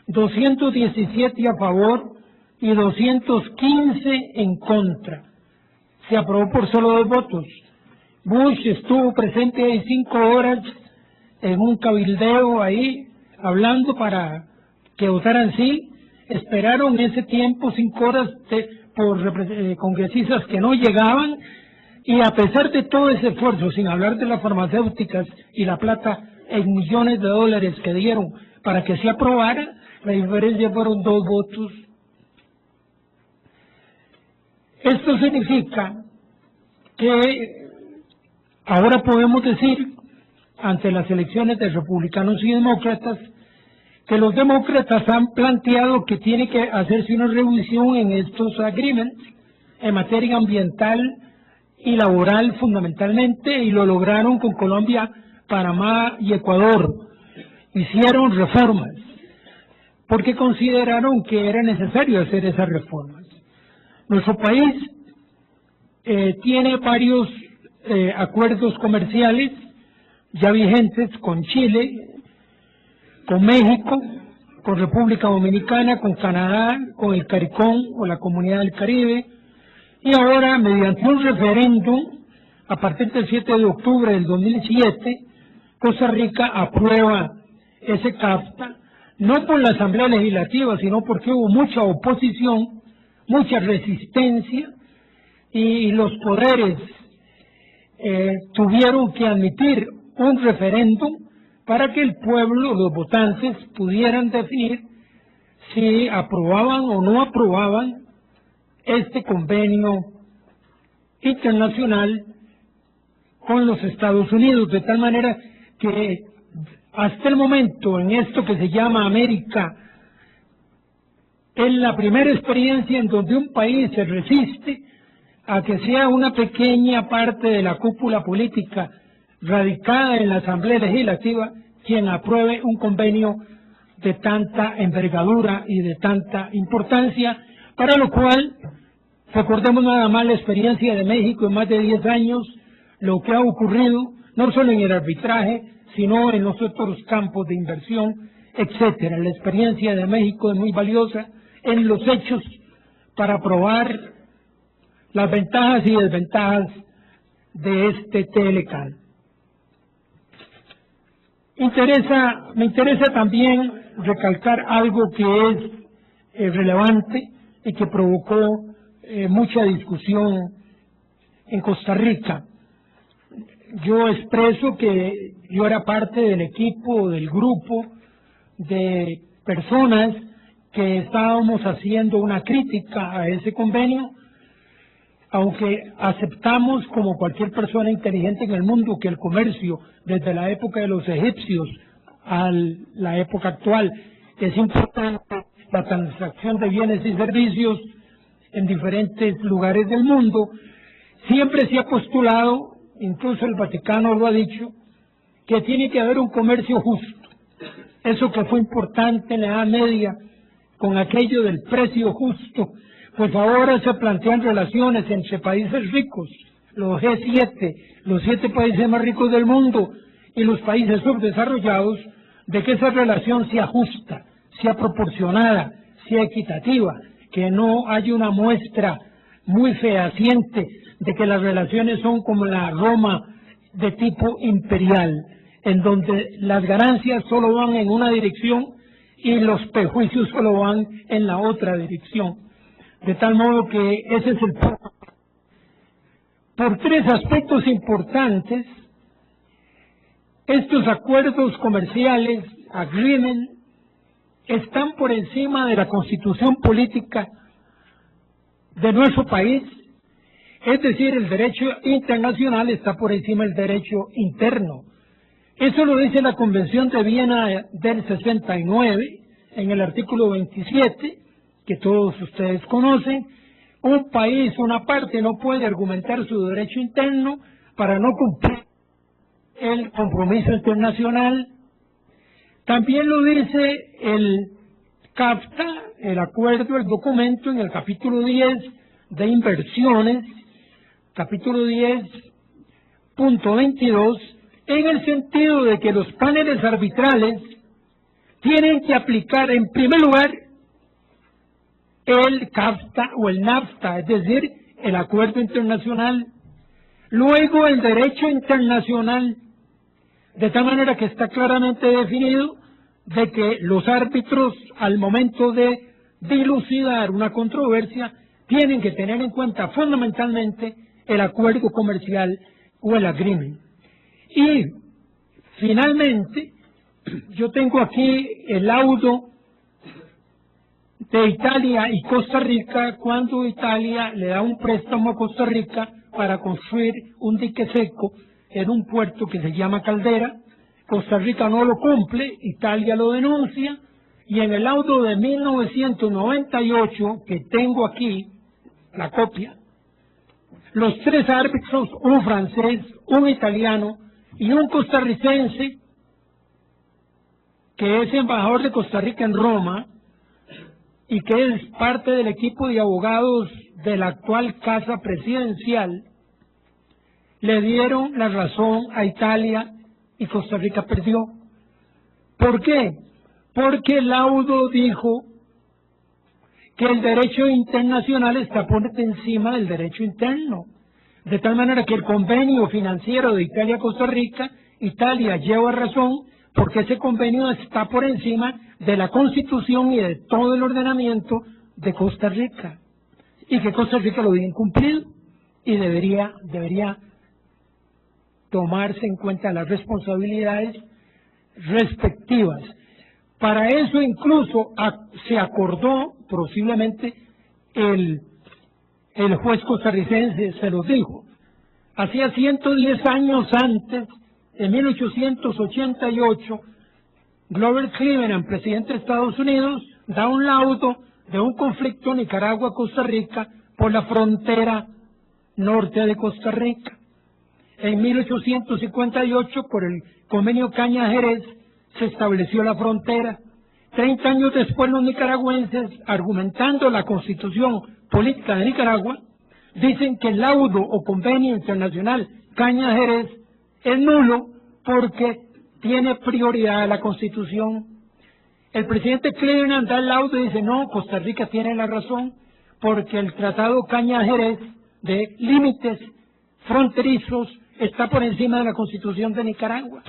Speaker 3: 217 a favor y 215 en contra. Se aprobó por solo 2 votos. Bush estuvo presente ahí 5 horas en un cabildeo ahí, hablando para que votaran sí. Esperaron ese tiempo 5 horas por congresistas que no llegaban, y a pesar de todo ese esfuerzo, sin hablar de las farmacéuticas y la plata en millones de dólares que dieron para que se aprobara, la diferencia fueron 2 votos. Esto significa que ahora podemos decir, ante las elecciones de republicanos y demócratas, que los demócratas han planteado que tiene que hacerse una revisión en estos agreements en materia ambiental y laboral fundamentalmente, y lo lograron con Colombia, Panamá y Ecuador. Hicieron reformas porque consideraron que era necesario hacer esas reformas. Nuestro país tiene varios acuerdos comerciales ya vigentes con Chile, con México, con República Dominicana, con Canadá, con el CARICOM o la Comunidad del Caribe, y ahora mediante un referéndum a partir del 7 de octubre del 2007, Costa Rica aprueba ese CAFTA, no por la Asamblea Legislativa, sino porque hubo mucha oposición, mucha resistencia, y los poderes tuvieron que admitir un referéndum para que el pueblo, los votantes, pudieran definir si aprobaban o no aprobaban este convenio internacional con los Estados Unidos, de tal manera que hasta el momento en esto que se llama América, es la primera experiencia en donde un país se resiste a que sea una pequeña parte de la cúpula política radicada en la Asamblea Legislativa quien apruebe un convenio de tanta envergadura y de tanta importancia, para lo cual recordemos nada más la experiencia de México en más de 10 años, lo que ha ocurrido no solo en el arbitraje, sino en los otros campos de inversión, etcétera. La experiencia de México es muy valiosa en los hechos para probar las ventajas y desventajas de este TLCAN. Me interesa también recalcar algo que es relevante y que provocó mucha discusión en Costa Rica. Yo expreso que yo era parte del equipo, del grupo de personas que estábamos haciendo una crítica a ese convenio, aunque aceptamos como cualquier persona inteligente en el mundo que el comercio desde la época de los egipcios a la época actual es importante, la transacción de bienes y servicios en diferentes lugares del mundo, siempre se ha postulado, incluso el Vaticano lo ha dicho, que tiene que haber un comercio justo. Eso que fue importante en la Edad Media con aquello del precio justo, pues ahora se plantean relaciones entre países ricos, los G7, los 7 países más ricos del mundo, y los países subdesarrollados, de que esa relación sea justa, sea proporcionada, sea equitativa, que no haya una muestra muy fehaciente de que las relaciones son como la Roma de tipo imperial, en donde las ganancias solo van en una dirección y los perjuicios solo van en la otra dirección. De tal modo que ese es el punto. Por 3 aspectos importantes, estos acuerdos comerciales, agreement, están por encima de la constitución política de nuestro país, es decir, el derecho internacional está por encima del derecho interno. Eso lo dice la Convención de Viena del 69, en el artículo 27, que todos ustedes conocen. Un país, una parte, no puede argumentar su derecho interno para no cumplir el compromiso internacional. También lo dice el CAFTA, el acuerdo, el documento, en el capítulo 10 de inversiones, capítulo 10.22, en el sentido de que los paneles arbitrales tienen que aplicar en primer lugar el CAFTA o el NAFTA, es decir, el acuerdo internacional, luego el derecho internacional, de tal manera que está claramente definido de que los árbitros, al momento de dilucidar una controversia, tienen que tener en cuenta fundamentalmente el acuerdo comercial o el agreement. Y finalmente, yo tengo aquí el laudo de Italia y Costa Rica, cuando Italia le da un préstamo a Costa Rica para construir un dique seco en un puerto que se llama Caldera. Costa Rica no lo cumple, Italia lo denuncia, y en el laudo de 1998, que tengo aquí, la copia, los 3 árbitros, un francés, un italiano y un costarricense, que es embajador de Costa Rica en Roma, y que es parte del equipo de abogados de la actual Casa Presidencial, le dieron la razón a Italia y Costa Rica perdió. ¿Por qué? Porque el laudo dijo que el derecho internacional está por encima del derecho interno, de tal manera que el convenio financiero de Italia-Costa Rica, Italia lleva razón, porque ese convenio está por encima de la Constitución y de todo el ordenamiento de Costa Rica, y que Costa Rica lo había incumplido y debería tomarse en cuenta las responsabilidades respectivas. Para eso incluso se acordó, posiblemente el juez costarricense se lo dijo, hacía 110 años antes, en 1888, Grover Cleveland, presidente de Estados Unidos, da un laudo de un conflicto Nicaragua-Costa Rica por la frontera norte de Costa Rica. En 1858, por el convenio Caña-Jerez, se estableció la frontera. 30 años después, los nicaragüenses, argumentando la constitución política de Nicaragua, dicen que el laudo o convenio internacional Caña-Jerez es nulo porque tiene prioridad a la Constitución. El presidente Cleveland da el laudo y dice, no, Costa Rica tiene la razón, porque el tratado Caña-Jerez de límites fronterizos está por encima de la Constitución de Nicaragua.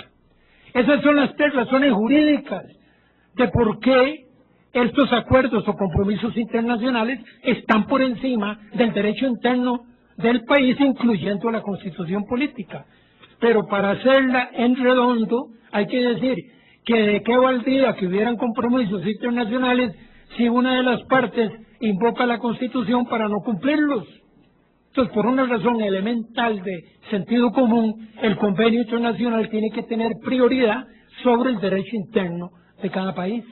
Speaker 3: Esas son las 3 razones jurídicas de por qué estos acuerdos o compromisos internacionales están por encima del derecho interno del país, incluyendo la Constitución política. Pero para hacerla en redondo, hay que decir que de qué valdría que hubieran compromisos internacionales si una de las partes invoca la Constitución para no cumplirlos. Entonces, por una razón elemental de sentido común, el convenio internacional tiene que tener prioridad sobre el derecho interno de cada país.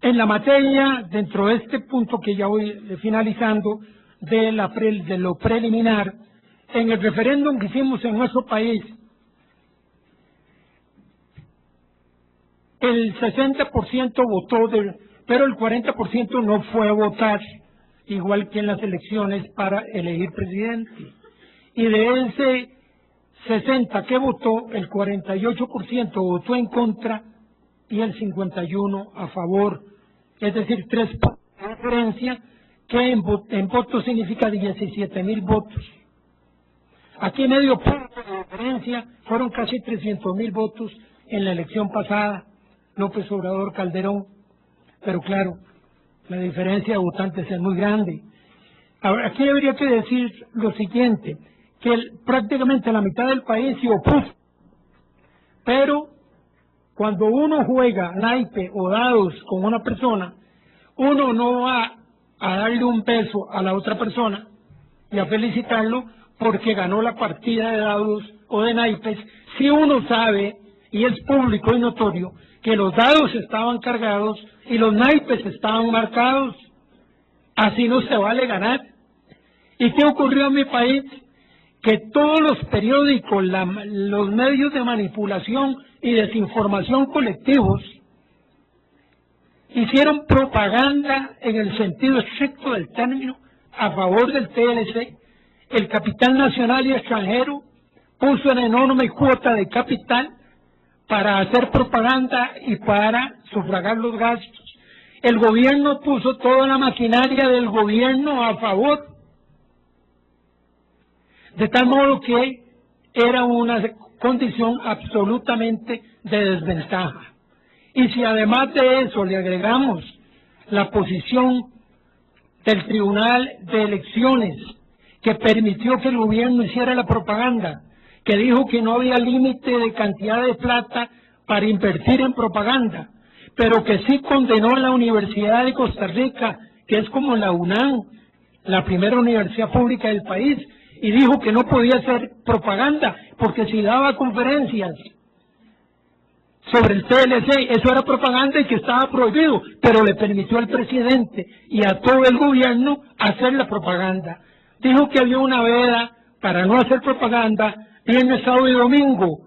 Speaker 3: En la materia, dentro de este punto que ya voy finalizando, de lo preliminar, en el referéndum que hicimos en nuestro país el 60% votó, pero el 40% no fue a votar, igual que en las elecciones para elegir presidente. Y de ese 60 que votó, el 48% votó en contra y el 51% a favor. Es decir, 3 puntos de diferencia, que en votos significa 17,000 votos. Aquí medio punto de diferencia, fueron casi 300,000 votos en la elección pasada, López Obrador Calderón, pero claro, la diferencia de votantes es muy grande. Ahora, aquí habría que decir lo siguiente, que prácticamente la mitad del país se opuso, pero cuando uno juega naipe o dados con una persona, uno no va a darle un peso a la otra persona y a felicitarlo porque ganó la partida de dados o de naipes, si uno sabe, y es público y notorio, que los dados estaban cargados y los naipes estaban marcados. Así no se vale ganar. ¿Y qué ocurrió en mi país? Que todos los periódicos, los medios de manipulación y desinformación colectivos hicieron propaganda en el sentido estricto del término a favor del TLC. El capital nacional y extranjero puso una enorme cuota de capital para hacer propaganda y para sufragar los gastos. El gobierno puso toda la maquinaria del gobierno a favor, de tal modo que era una condición absolutamente de desventaja. Y si además de eso le agregamos la posición del Tribunal de Elecciones, que permitió que el gobierno hiciera la propaganda, que dijo que no había límite de cantidad de plata para invertir en propaganda, pero que sí condenó a la Universidad de Costa Rica, que es como la UNAM, la primera universidad pública del país, y dijo que no podía hacer propaganda, porque si daba conferencias sobre el TLC, eso era propaganda y que estaba prohibido, pero le permitió al presidente y a todo el gobierno hacer la propaganda. Dijo que había una veda para no hacer propaganda viernes, sábado y domingo,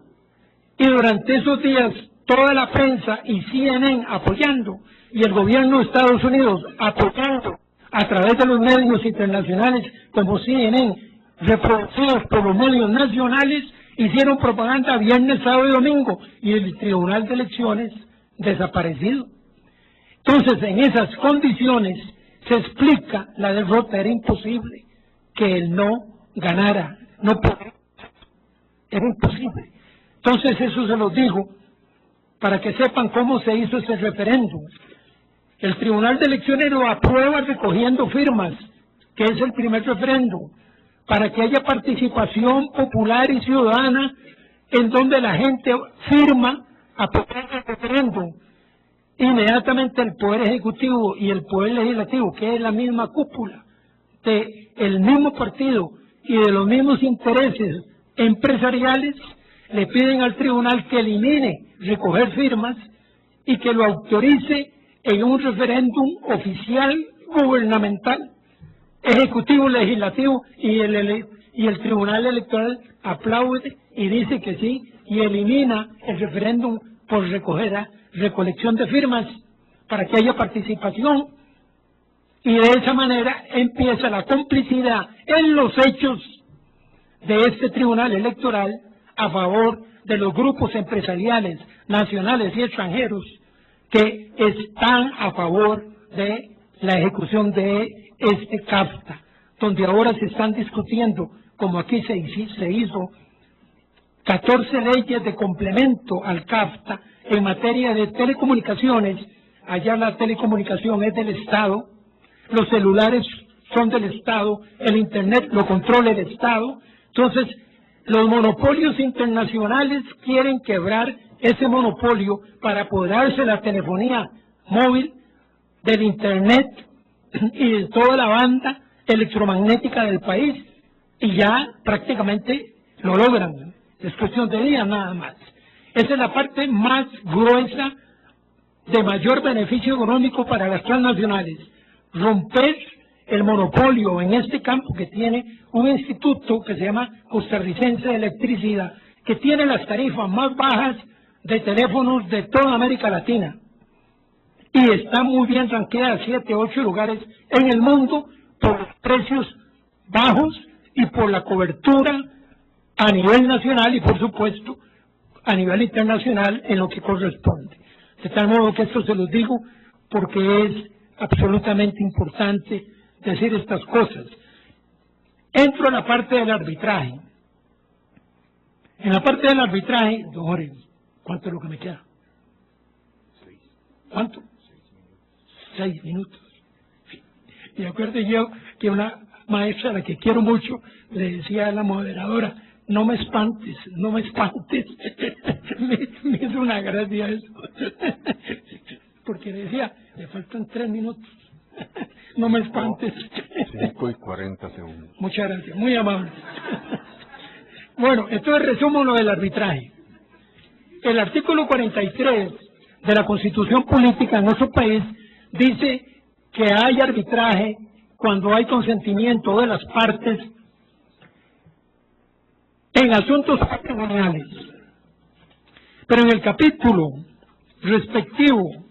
Speaker 3: y durante esos días toda la prensa y CNN apoyando, y el gobierno de Estados Unidos apoyando a través de los medios internacionales como CNN, reproducidos por los medios nacionales, hicieron propaganda viernes, sábado y domingo, y el Tribunal de Elecciones desaparecido. Entonces, en esas condiciones se explica la derrota. Era imposible que él no ganara, no podía, era imposible. Entonces eso se los digo para que sepan cómo se hizo ese referéndum. El Tribunal de Elecciones lo aprueba recogiendo firmas, que es el primer referéndum, para que haya participación popular y ciudadana, en donde la gente firma apoyar el referéndum. Inmediatamente el Poder Ejecutivo y el Poder Legislativo, que es la misma cúpula del mismo partido y de los mismos intereses empresariales, le piden al tribunal que elimine recoger firmas y que lo autorice en un referéndum oficial gubernamental, ejecutivo, legislativo, y el Tribunal Electoral aplaude y dice que sí, y elimina el referéndum por recolección de firmas para que haya participación, y de esa manera empieza la complicidad en los hechos de este Tribunal Electoral a favor de los grupos empresariales nacionales y extranjeros que están a favor de la ejecución de este CAFTA, donde ahora se están discutiendo, como aquí se hizo, 14 leyes de complemento al CAFTA en materia de telecomunicaciones. Allá la telecomunicación es del Estado, los celulares son del Estado, el Internet lo controla el Estado. Entonces, los monopolios internacionales quieren quebrar ese monopolio para apoderarse de la telefonía móvil, del Internet y de toda la banda electromagnética del país, y ya prácticamente lo logran, es cuestión de días nada más. Esa es la parte más gruesa, de mayor beneficio económico para las transnacionales, romper el monopolio en este campo que tiene un instituto que se llama Costarricense de Electricidad, que tiene las tarifas más bajas de teléfonos de toda América Latina y está muy bien ranqueada, 7, 8 lugares en el mundo por los precios bajos y por la cobertura a nivel nacional y por supuesto a nivel internacional en lo que corresponde. De tal modo que esto se los digo porque es absolutamente importante decir estas cosas. Entro a la parte del arbitraje. En la parte del arbitraje, don Jorge, ¿cuánto es lo que me queda? ¿Cuánto? 6 minutos. Y acuerdo yo que una maestra a la que quiero mucho le decía a la moderadora, no me espantes, no me espantes. me hizo una gracia eso. Porque le decía, le faltan 3 minutos. No me espantes.
Speaker 1: 5 y 40 segundos.
Speaker 3: Muchas gracias, muy amable. Bueno, entonces resumo lo del arbitraje. El artículo 43 de la Constitución Política en nuestro país dice que hay arbitraje cuando hay consentimiento de las partes en asuntos patrimoniales. Pero en el capítulo respectivo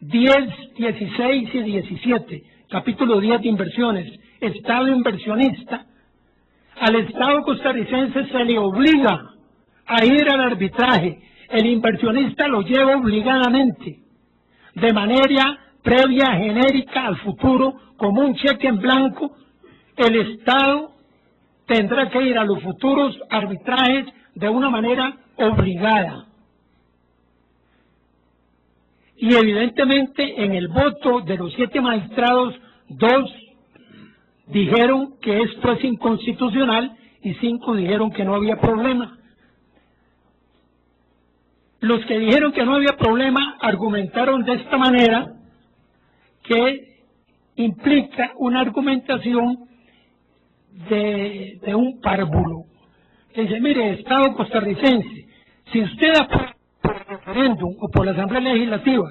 Speaker 3: 10, 16 y 17, capítulo 10 de inversiones, Estado inversionista, al Estado costarricense se le obliga a ir al arbitraje. El inversionista lo lleva obligadamente, de manera previa, genérica, al futuro, como un cheque en blanco. El Estado tendrá que ir a los futuros arbitrajes de una manera obligada. Y evidentemente en el voto de los 7 magistrados, 2 dijeron que esto es inconstitucional y 5 dijeron que no había problema. Los que dijeron que no había problema argumentaron de esta manera, que implica una argumentación de un párvulo. Dice, mire, Estado costarricense, si usted aprueba por el referéndum o por la Asamblea Legislativa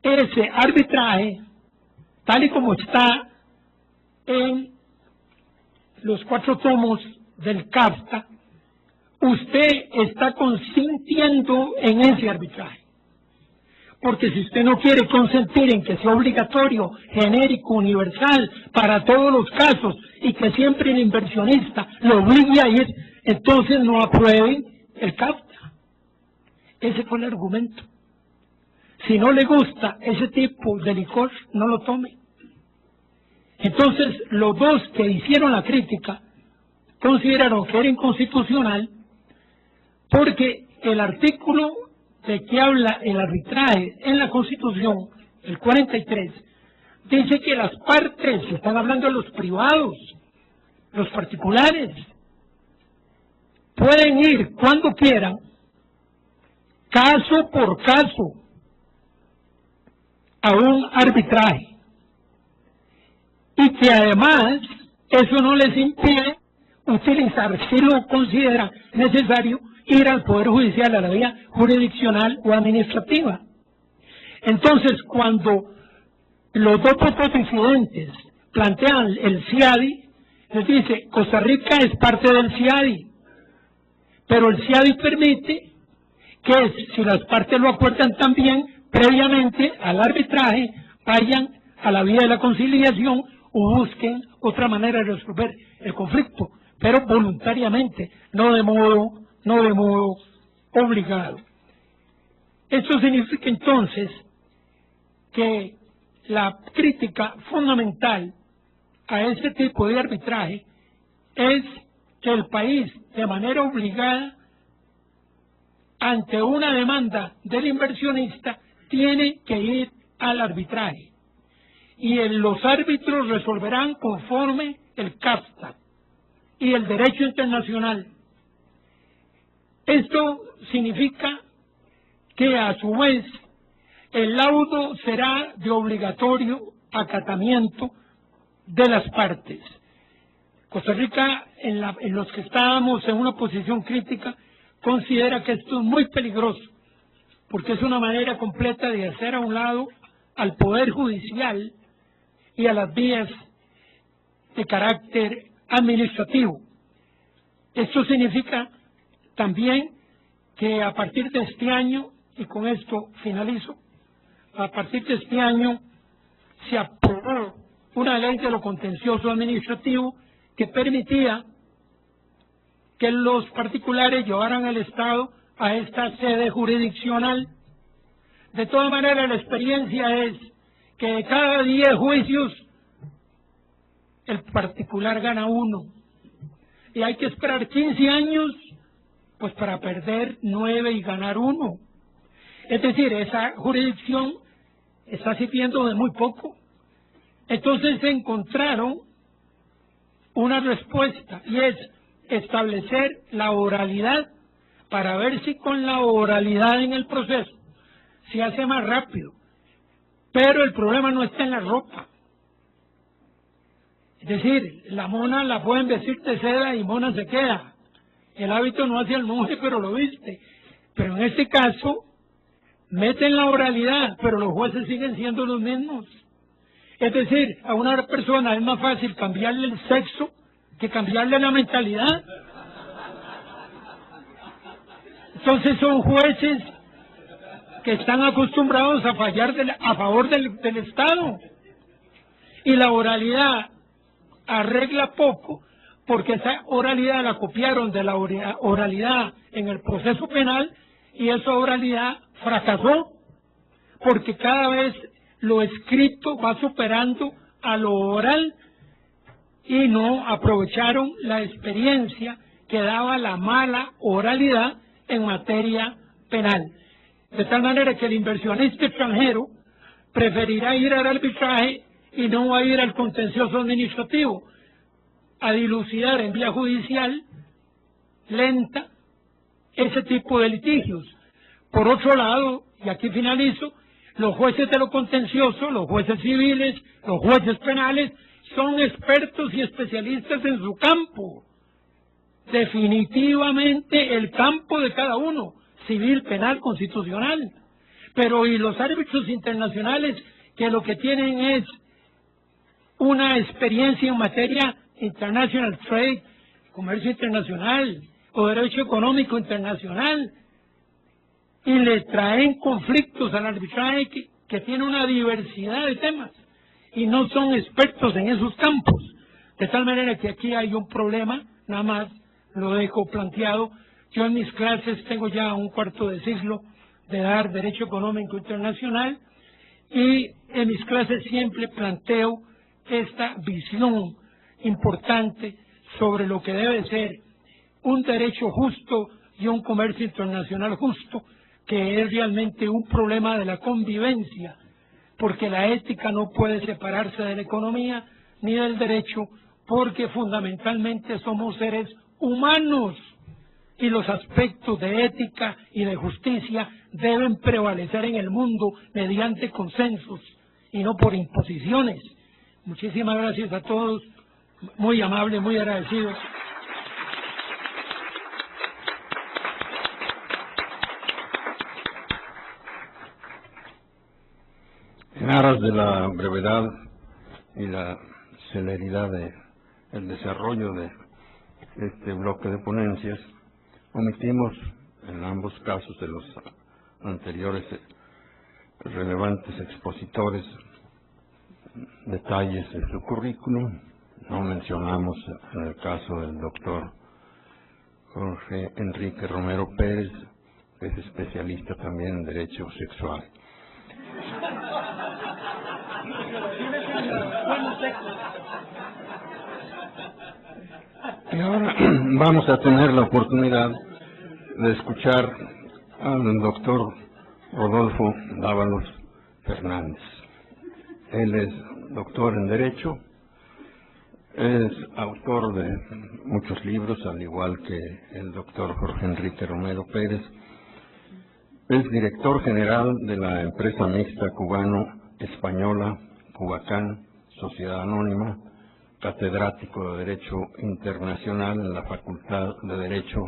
Speaker 3: ese arbitraje, tal y como está en los 4 tomos del CAFTA, usted está consintiendo en ese arbitraje. Porque si usted no quiere consentir en que sea obligatorio, genérico, universal, para todos los casos, y que siempre el inversionista lo obligue a ir, entonces no aprueben el CAFTA. Ese fue el argumento. Si no le gusta ese tipo de licor, no lo tome. Entonces, los 2 que hicieron la crítica consideraron que era inconstitucional porque el artículo de que habla el arbitraje en la Constitución, el 43, dice que las partes, están hablando de los privados, los particulares, pueden ir cuando quieran, caso por caso, a un arbitraje. Y que además eso no les impide utilizar, si lo consideran necesario, ir al Poder Judicial, a la vía jurisdiccional o administrativa. Entonces, cuando los 2 presidentes plantean el CIADI, les dice, Costa Rica es parte del CIADI, pero el CIADI permite que, si las partes lo acuerdan también, previamente al arbitraje, vayan a la vía de la conciliación o busquen otra manera de resolver el conflicto, pero voluntariamente, no de modo obligado. Esto significa entonces que la crítica fundamental a este tipo de arbitraje es que el país, de manera obligada, ante una demanda del inversionista, tiene que ir al arbitraje. Y los árbitros resolverán conforme el CAFTA y el derecho internacional. Esto significa que a su vez el laudo será de obligatorio acatamiento de las partes. Costa Rica, en los que estábamos en una posición crítica, considera que esto es muy peligroso, porque es una manera completa de hacer a un lado al Poder Judicial y a las vías de carácter administrativo. Esto significa también que a partir de este año, y con esto finalizo, a partir de este año se aprobó una ley de lo contencioso administrativo que permitía que los particulares llevaran al Estado a esta sede jurisdiccional. De todas maneras, la experiencia es que de cada 10 juicios, el particular gana 1. Y hay que esperar 15 años pues para perder 9 y ganar 1. Es decir, esa jurisdicción está sirviendo de muy poco. Entonces se encontraron una respuesta, y es establecer la oralidad para ver si con la oralidad en el proceso se hace más rápido. Pero el problema no está en la ropa. Es decir, la mona la pueden vestir de seda y mona se queda. El hábito no hace al monje, pero lo viste. Pero en este caso, meten la oralidad, pero los jueces siguen siendo los mismos. Es decir, a una persona es más fácil cambiarle el sexo que cambiarle la mentalidad. Entonces son jueces que están acostumbrados a fallar a favor del Estado. Y la oralidad arregla poco, porque esa oralidad la copiaron de la oralidad en el proceso penal, y esa oralidad fracasó, porque cada vez lo escrito va superando a lo oral, y no aprovecharon la experiencia que daba la mala oralidad en materia penal. De tal manera que el inversionista extranjero preferirá ir al arbitraje y no va a ir al contencioso administrativo a dilucidar en vía judicial lenta ese tipo de litigios. Por otro lado, y aquí finalizo, los jueces de lo contencioso, los jueces civiles, los jueces penales, son expertos y especialistas en su campo. Definitivamente el campo de cada uno, civil, penal, constitucional. Pero y los árbitros internacionales, que lo que tienen es una experiencia en materia international trade, comercio internacional o derecho económico internacional, y le traen conflictos al arbitraje que tiene una diversidad de temas y no son expertos en esos campos. De tal manera que aquí hay un problema, nada más lo dejo planteado. Yo en mis clases tengo ya un cuarto de siglo de dar derecho económico internacional, y en mis clases siempre planteo esta visión importante sobre lo que debe ser un derecho justo y un comercio internacional justo, que es realmente un problema de la convivencia, porque la ética no puede separarse de la economía ni del derecho, porque fundamentalmente somos seres humanos y los aspectos de ética y de justicia deben prevalecer en el mundo mediante consensos y no por imposiciones. Muchísimas gracias a todos, muy amable, muy agradecido.
Speaker 1: En aras de la brevedad y la celeridad del desarrollo de este bloque de ponencias, omitimos en ambos casos de los anteriores relevantes expositores detalles de su currículum. No mencionamos en el caso del doctor Jorge Enrique Romero Pérez, que es especialista también en derecho sexual. Y ahora vamos a tener la oportunidad de escuchar al doctor Rodolfo Dávalos Fernández. Él es doctor en Derecho, es autor de muchos libros, al igual que el doctor Jorge Enrique Romero Pérez. Es director general de la empresa mixta cubano-española Cubacán, Sociedad Anónima, catedrático de Derecho Internacional en la Facultad de Derecho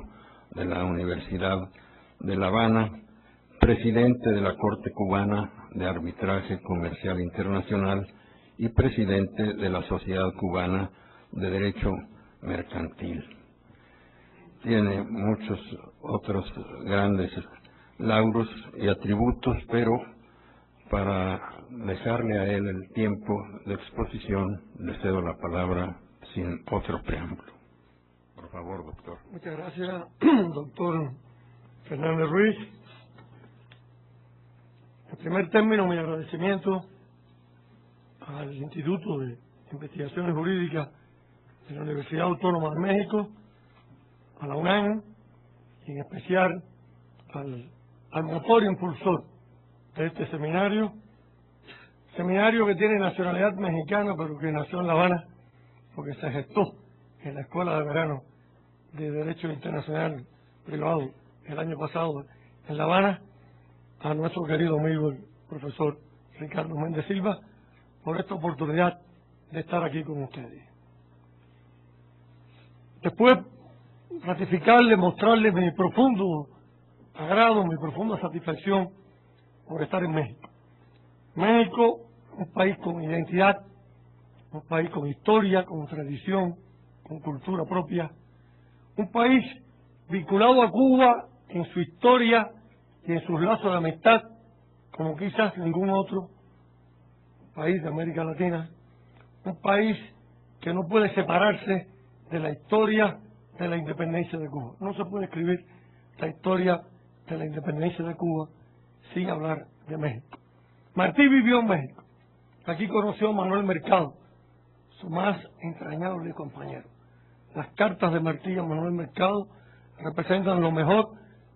Speaker 1: de la Universidad de La Habana, presidente de la Corte Cubana de Arbitraje Comercial Internacional y presidente de la Sociedad Cubana de Derecho Mercantil. tiene muchos otros grandes lauros y atributos, pero para dejarle a él el tiempo de exposición, le cedo la palabra sin otro preámbulo. Por favor, doctor.
Speaker 4: Muchas gracias, doctor Fernández Ruiz. En primer término, mi agradecimiento al Instituto de Investigaciones Jurídicas de la Universidad Autónoma de México, a la UNAM, y en especial al motor impulsor de este seminario que tiene nacionalidad mexicana, pero que nació en La Habana, porque se gestó en la Escuela de Verano de Derecho Internacional Privado el año pasado en La Habana, a nuestro querido amigo el profesor Ricardo Méndez Silva, por esta oportunidad de estar aquí con ustedes. Después, ratificarle, mostrarle mi profundo agrado, mi profunda satisfacción por estar en México. México, un país con identidad, un país con historia, con tradición, con cultura propia, un país vinculado a Cuba en su historia y en sus lazos de amistad, como quizás ningún otro país de América Latina, un país que no puede separarse de la historia de la independencia de Cuba. No se puede escribir la historia de la independencia de Cuba sin hablar de México. Martí vivió en México. Aquí conoció a Manuel Mercado, su más entrañable compañero. Las cartas de Martí a Manuel Mercado representan lo mejor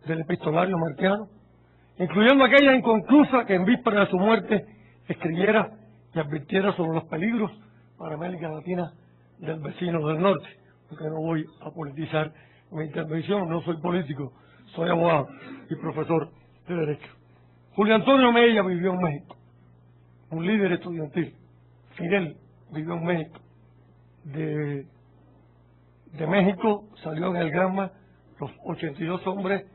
Speaker 4: del epistolario martiano, incluyendo aquella inconclusa que en víspera de su muerte escribiera y advirtiera sobre los peligros para América Latina del vecino del norte, porque no voy a politizar mi intervención, no soy político, soy abogado y profesor de Derecho. Julio Antonio Mella vivió en México, un líder estudiantil. Fidel vivió en México. De México salió en el Granma los 82 hombres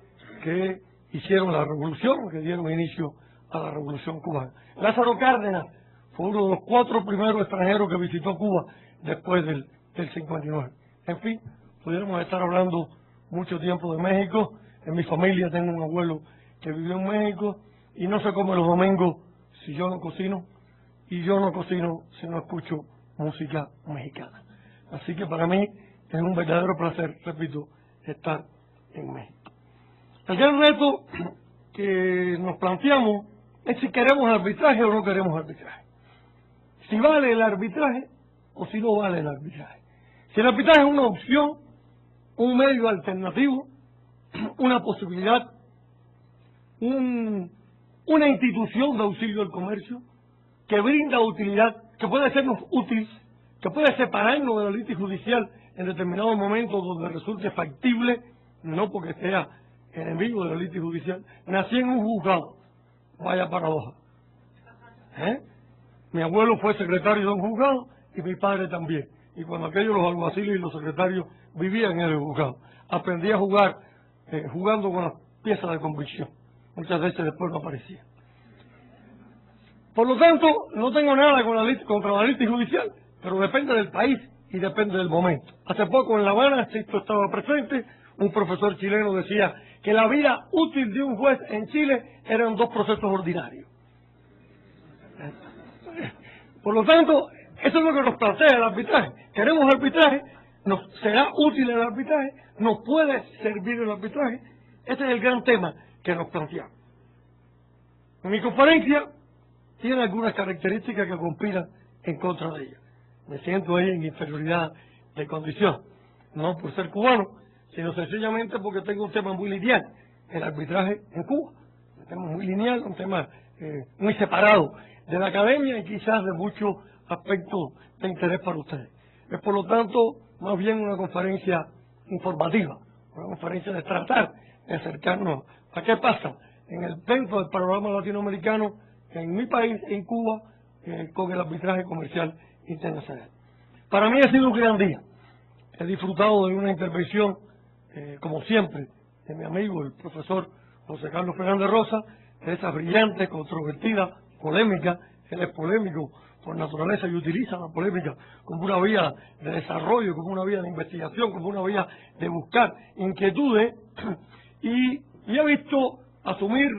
Speaker 4: que hicieron la revolución, que dieron inicio a la revolución cubana. Lázaro Cárdenas fue uno de los 4 primeros extranjeros que visitó Cuba después del 59. En fin, pudiéramos estar hablando mucho tiempo de México. En mi familia tengo un abuelo que vivió en México y no se come los domingos si yo no cocino, y yo no cocino si no escucho música mexicana. Así que para mí es un verdadero placer, repito, estar en México. El gran reto que nos planteamos es si queremos arbitraje o no queremos arbitraje. Si vale el arbitraje o si no vale el arbitraje. Si el arbitraje es una opción, un medio alternativo, una posibilidad, una institución de auxilio al comercio que brinda utilidad, que puede sernos útil, que puede separarnos de la litis judicial en determinados momentos donde resulte factible, no porque sea enemigo de la litis judicial. Nací en un juzgado, vaya paradoja. Mi abuelo fue secretario de un juzgado y mi padre también. Y cuando aquellos los alguaciles y los secretarios vivían en el juzgado, aprendí a jugar jugando con las piezas de convicción. Muchas veces después no aparecía. Por lo tanto, no tengo nada contra la litis judicial, pero depende del país y depende del momento. Hace poco en La Habana, esto estaba presente, un profesor chileno decía que la vida útil de un juez en Chile eran 2 procesos ordinarios. Por lo tanto, eso es lo que nos plantea el arbitraje. Queremos arbitraje, nos será útil el arbitraje, nos puede servir el arbitraje. Ese es el gran tema que nos planteamos. Mi conferencia tiene algunas características que conspiran en contra de ella. Me siento ahí en inferioridad de condición, no por ser cubano, sino sencillamente porque tengo un tema muy lineal, el arbitraje en Cuba. Un tema muy lineal, un tema muy separado de la academia y quizás de muchos aspectos de interés para ustedes. Es por lo tanto más bien una conferencia informativa, una conferencia de tratar de acercarnos a qué pasa dentro del panorama latinoamericano, en mi país, en Cuba, con el arbitraje comercial internacional. Para mí ha sido un gran día. He disfrutado de una intervención, como siempre, de mi amigo, el profesor José Carlos Fernández Rosa, de esa brillante, controvertida, polémica, él es polémico por naturaleza y utiliza la polémica como una vía de desarrollo, como una vía de investigación, como una vía de buscar inquietudes, y he visto asumir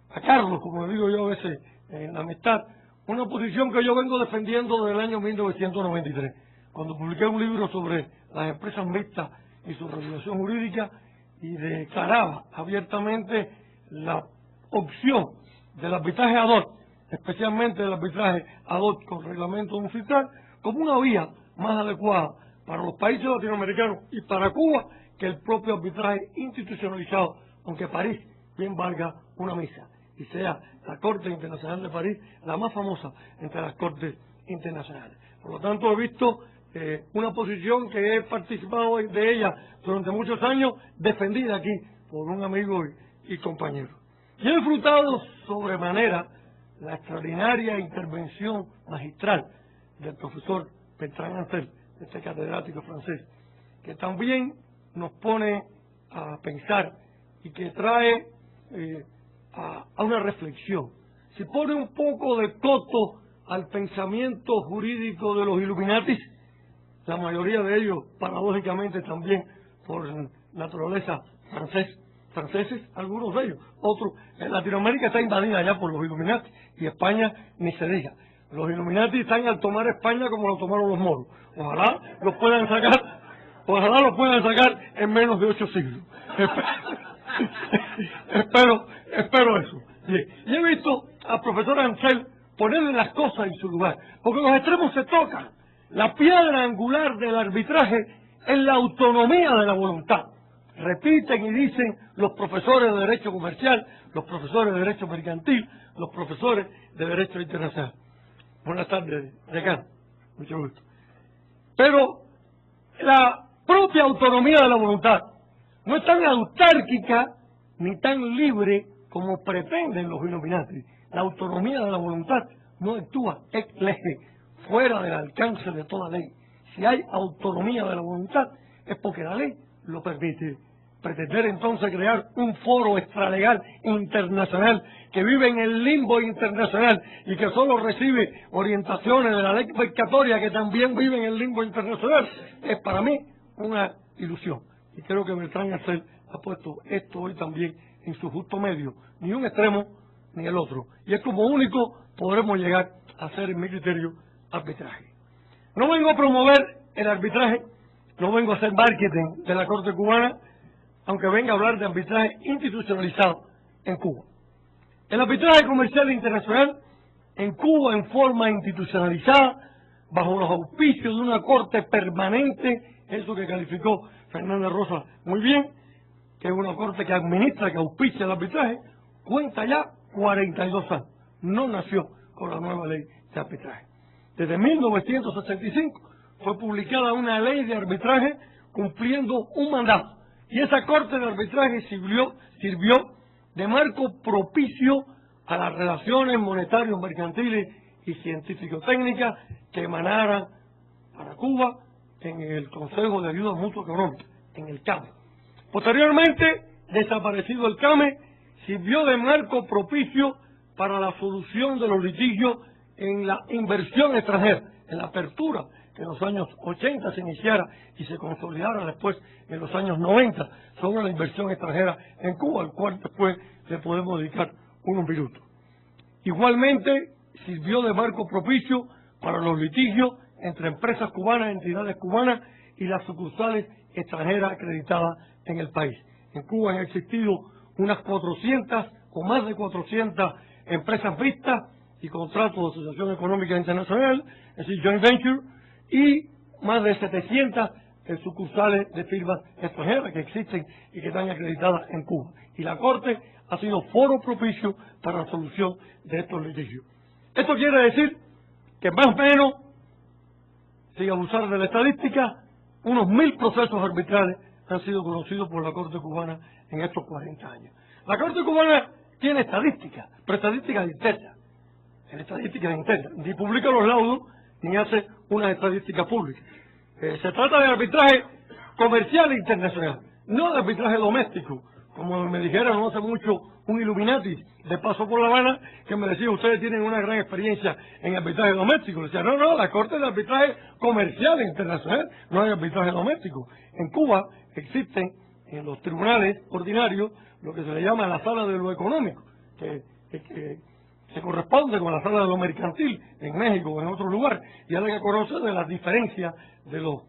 Speaker 4: a Carlos, como le digo yo a veces en la amistad, una posición que yo vengo defendiendo desde el año 1993, cuando publiqué un libro sobre las empresas mixtas y su regulación jurídica, y declaraba abiertamente la opción del arbitraje ad hoc, especialmente del arbitraje ad hoc con reglamento fiscal, como una vía más adecuada para los países latinoamericanos y para Cuba que el propio arbitraje institucionalizado, aunque París bien valga una misa y sea la Corte Internacional de París la más famosa entre las cortes internacionales. Por lo tanto, he visto una posición que he participado de ella durante muchos años, defendida aquí por un amigo y compañero. Y he disfrutado sobremanera la extraordinaria intervención magistral del profesor Bertrand Ansel, este catedrático francés, que también nos pone a pensar y que trae a una reflexión. Si pone un poco de coto al pensamiento jurídico de los Illuminatis, la mayoría de ellos, paradójicamente también por naturaleza franceses, algunos de ellos. Otros, en Latinoamérica está invadida ya por los Illuminati, y España ni se diga. Los Illuminati están al tomar España como lo tomaron los moros. Ojalá lo puedan sacar en menos de 8 siglos. espero eso. Bien. Y he visto al profesor Ansel ponerle las cosas en su lugar, porque los extremos se tocan. La piedra angular del arbitraje es la autonomía de la voluntad. Repiten y dicen los profesores de Derecho Comercial, los profesores de Derecho Mercantil, los profesores de Derecho Internacional. Buenas tardes, decano. Mucho gusto. Pero la propia autonomía de la voluntad no es tan autárquica ni tan libre como pretenden los Illuminati. La autonomía de la voluntad no actúa ex lege, fuera del alcance de toda ley. Si hay autonomía de la voluntad es porque la ley lo permite. Pretender entonces crear un foro extralegal internacional que vive en el limbo internacional y que solo recibe orientaciones de la ley pescatoria que también vive en el limbo internacional es para mí una ilusión. Y creo que Bertrand Ansel ha puesto esto hoy también en su justo medio, ni un extremo ni el otro. Y es como único podremos llegar a hacer, en mi criterio, arbitraje. No vengo a promover el arbitraje, no vengo a hacer marketing de la Corte cubana, aunque venga a hablar de arbitraje institucionalizado en Cuba. El arbitraje comercial internacional en Cuba en forma institucionalizada, bajo los auspicios de una corte permanente, eso que calificó Fernández Rosa muy bien, que es una corte que administra, que auspicia el arbitraje, cuenta ya 42 años. No nació con la nueva ley de arbitraje. Desde 1965 fue publicada una ley de arbitraje cumpliendo un mandato. Y esa corte de arbitraje sirvió de marco propicio a las relaciones monetarios, mercantiles y científico-técnicas que emanaran para Cuba en el Consejo de Ayuda Mutua Económica, en el CAME. Posteriormente, desaparecido el CAME, sirvió de marco propicio para la solución de los litigios en la inversión extranjera, en la apertura que en los años 80 se iniciara y se consolidara después en los años 90 sobre la inversión extranjera en Cuba, al cual después le podemos dedicar unos minutos. Igualmente sirvió de marco propicio para los litigios entre empresas cubanas, entidades cubanas y las sucursales extranjeras acreditadas en el país. En Cuba han existido unas 400 o más de 400 empresas mixtas y contratos de asociación económica internacional, es decir, joint venture, y más de 700 sucursales de firmas extranjeras que existen y que están acreditadas en Cuba. Y la Corte ha sido foro propicio para la solución de estos litigios. Esto quiere decir que más o menos, sin abusar de la estadística, unos 1000 procesos arbitrales han sido conocidos por la Corte cubana en estos 40 años. La Corte cubana tiene estadísticas, pero estadísticas internas. En estadísticas internas, ni publica los laudos ni hace unas estadísticas públicas. Se trata de arbitraje comercial e internacional, no de arbitraje doméstico, como me dijeron no hace mucho un Illuminati de paso por La Habana, que me decía, ustedes tienen una gran experiencia en arbitraje doméstico. Le decía, no, la Corte de Arbitraje Comercial Internacional, no hay arbitraje doméstico. En Cuba existen en los tribunales ordinarios lo que se le llama la sala de lo económico, que se corresponde con la sala de lo mercantil en México o en otro lugar, y hay que conocer de las diferencias de los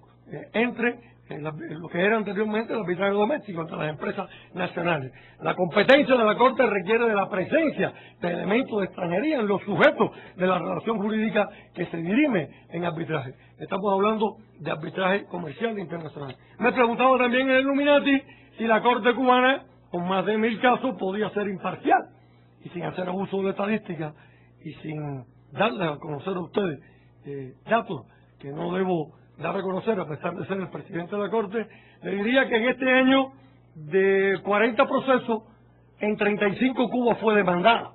Speaker 4: entre lo que era anteriormente el arbitraje doméstico entre las empresas nacionales. La competencia de la Corte requiere de la presencia de elementos de extranjería en los sujetos de la relación jurídica que se dirime en arbitraje. Estamos hablando de arbitraje comercial internacional. Me preguntaba también en el Illuminati si la Corte cubana, con más de 1000 casos, podía ser imparcial y sin hacer abuso de la estadística y sin darles a conocer a ustedes datos que no debo dar a conocer a pesar de ser el presidente de la Corte. Le diría que en este año de 40 procesos, en 35 Cuba fue demandada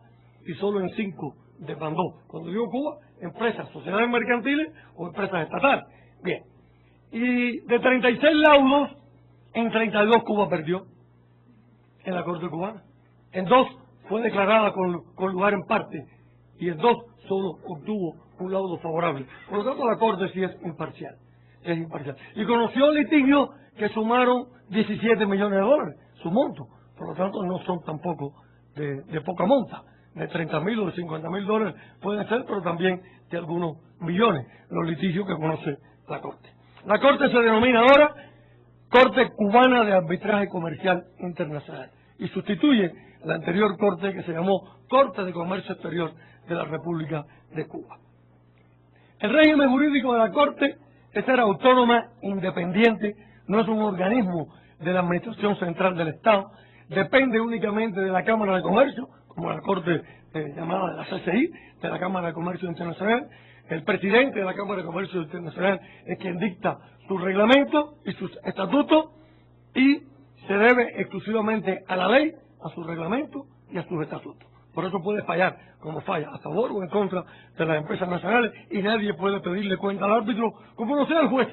Speaker 4: y solo en 5 demandó. Cuando digo Cuba, empresas, sociedades mercantiles o empresas estatales. Bien. Y de 36 laudos, en 32 Cuba perdió en la Corte cubana. En 2 fue declarada con lugar en parte y en 2 solo obtuvo un laudo favorable. Por lo tanto, la Corte sí es imparcial. Y conoció litigios que sumaron 17 millones de dólares, su monto. Por lo tanto, no son tampoco de poca monta. De 30.000 o de 50.000 dólares pueden ser, pero también de algunos millones los litigios que conoce la Corte. La Corte se denomina ahora Corte Cubana de Arbitraje Comercial Internacional y sustituye la anterior Corte que se llamó Corte de Comercio Exterior de la República de Cuba. El régimen jurídico de la Corte es ser autónoma, independiente, no es un organismo de la Administración Central del Estado, depende únicamente de la Cámara de Comercio, como la Corte llamada de la CCI, de la Cámara de Comercio Internacional. El presidente de la Cámara de Comercio Internacional es quien dicta sus reglamentos y sus estatutos y se debe exclusivamente a la ley, a sus reglamentos y a sus estatutos. Por eso puede fallar, como falla, a favor o en contra de las empresas nacionales, y nadie puede pedirle cuenta al árbitro, como no sea el juez,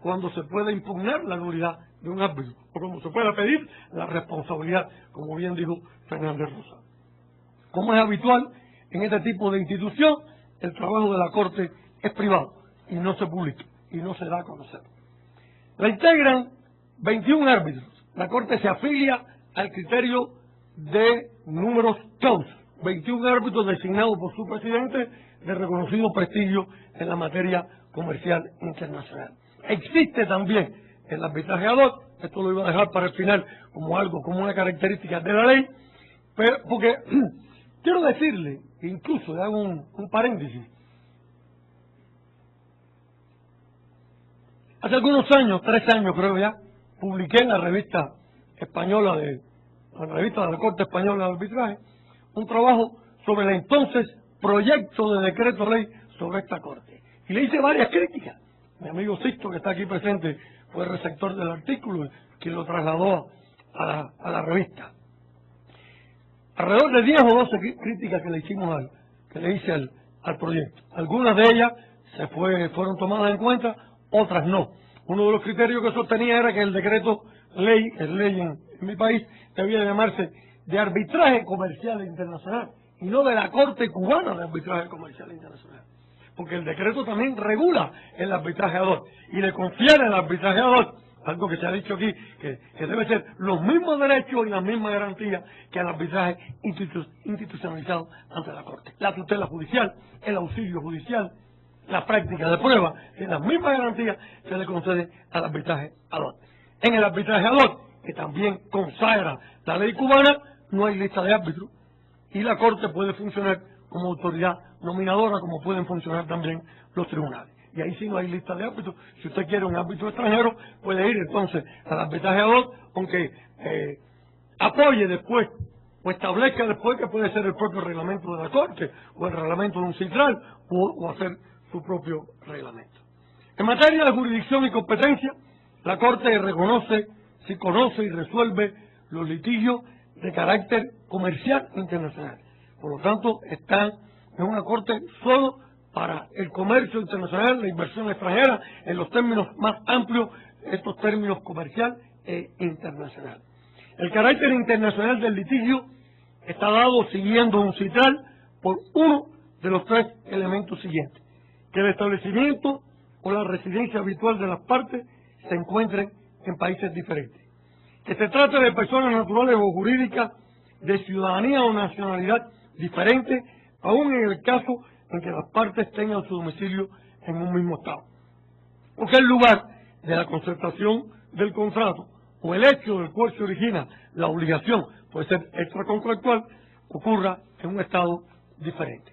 Speaker 4: cuando se puede impugnar la nulidad de un árbitro, o como se pueda pedir la responsabilidad, como bien dijo Fernández Rosa. Como es habitual en este tipo de institución, el trabajo de la Corte es privado y no se publica y no se da a conocer. La integran 21 árbitros. La Corte se afilia al criterio de números clausus, 21 árbitros designados por su presidente de reconocido prestigio en la materia comercial internacional. Existe también el arbitraje ad hoc, esto lo iba a dejar para el final como algo, como una característica de la ley, pero porque quiero decirle, incluso le hago un paréntesis. Hace algunos años, 3 años creo ya, publiqué en la revista española la revista de la Corte Española de Arbitraje, un trabajo sobre el entonces proyecto de decreto ley sobre esta Corte. Y le hice varias críticas. Mi amigo Sisto, que está aquí presente, fue el receptor del artículo, quien lo trasladó a la revista. Alrededor de 10 o 12 críticas que le hice al proyecto. Algunas de ellas fueron tomadas en cuenta, otras no. Uno de los criterios que sostenía era que el decreto ley, es ley en mi país, debía llamarse de arbitraje comercial internacional y no de la Corte Cubana de Arbitraje Comercial Internacional, porque el decreto también regula el arbitraje ad hoc y le confiere el arbitraje ad hoc, algo que se ha dicho aquí, que debe ser los mismos derechos y las mismas garantías que el arbitraje institucionalizado ante la Corte. La tutela judicial, el auxilio judicial, la práctica de prueba, que las mismas garantías se le concede al arbitraje ad hoc. En el arbitraje ad hoc, que también consagra la ley cubana, no hay lista de árbitros y la Corte puede funcionar como autoridad nominadora, como pueden funcionar también los tribunales. Y ahí sí no hay lista de árbitros. Si usted quiere un árbitro extranjero, puede ir entonces al arbitraje ad hoc, aunque apoye después o establezca después que puede ser el propio reglamento de la Corte o el reglamento de un central o hacer su propio reglamento. En materia de jurisdicción y competencia, la Corte reconoce, si conoce y resuelve los litigios de carácter comercial internacional. Por lo tanto, está en una Corte solo para el comercio internacional, la inversión extranjera, en los términos más amplios, estos términos comercial e internacional. El carácter internacional del litigio está dado siguiendo un citral por uno de los tres elementos siguientes: que el establecimiento o la residencia habitual de las partes se encuentren en países diferentes, que se trate de personas naturales o jurídicas de ciudadanía o nacionalidad diferente, aun en el caso en que las partes tengan su domicilio en un mismo estado, o que el lugar de la concertación del contrato o el hecho del cual se origina la obligación, puede ser extracontractual, ocurra en un estado diferente.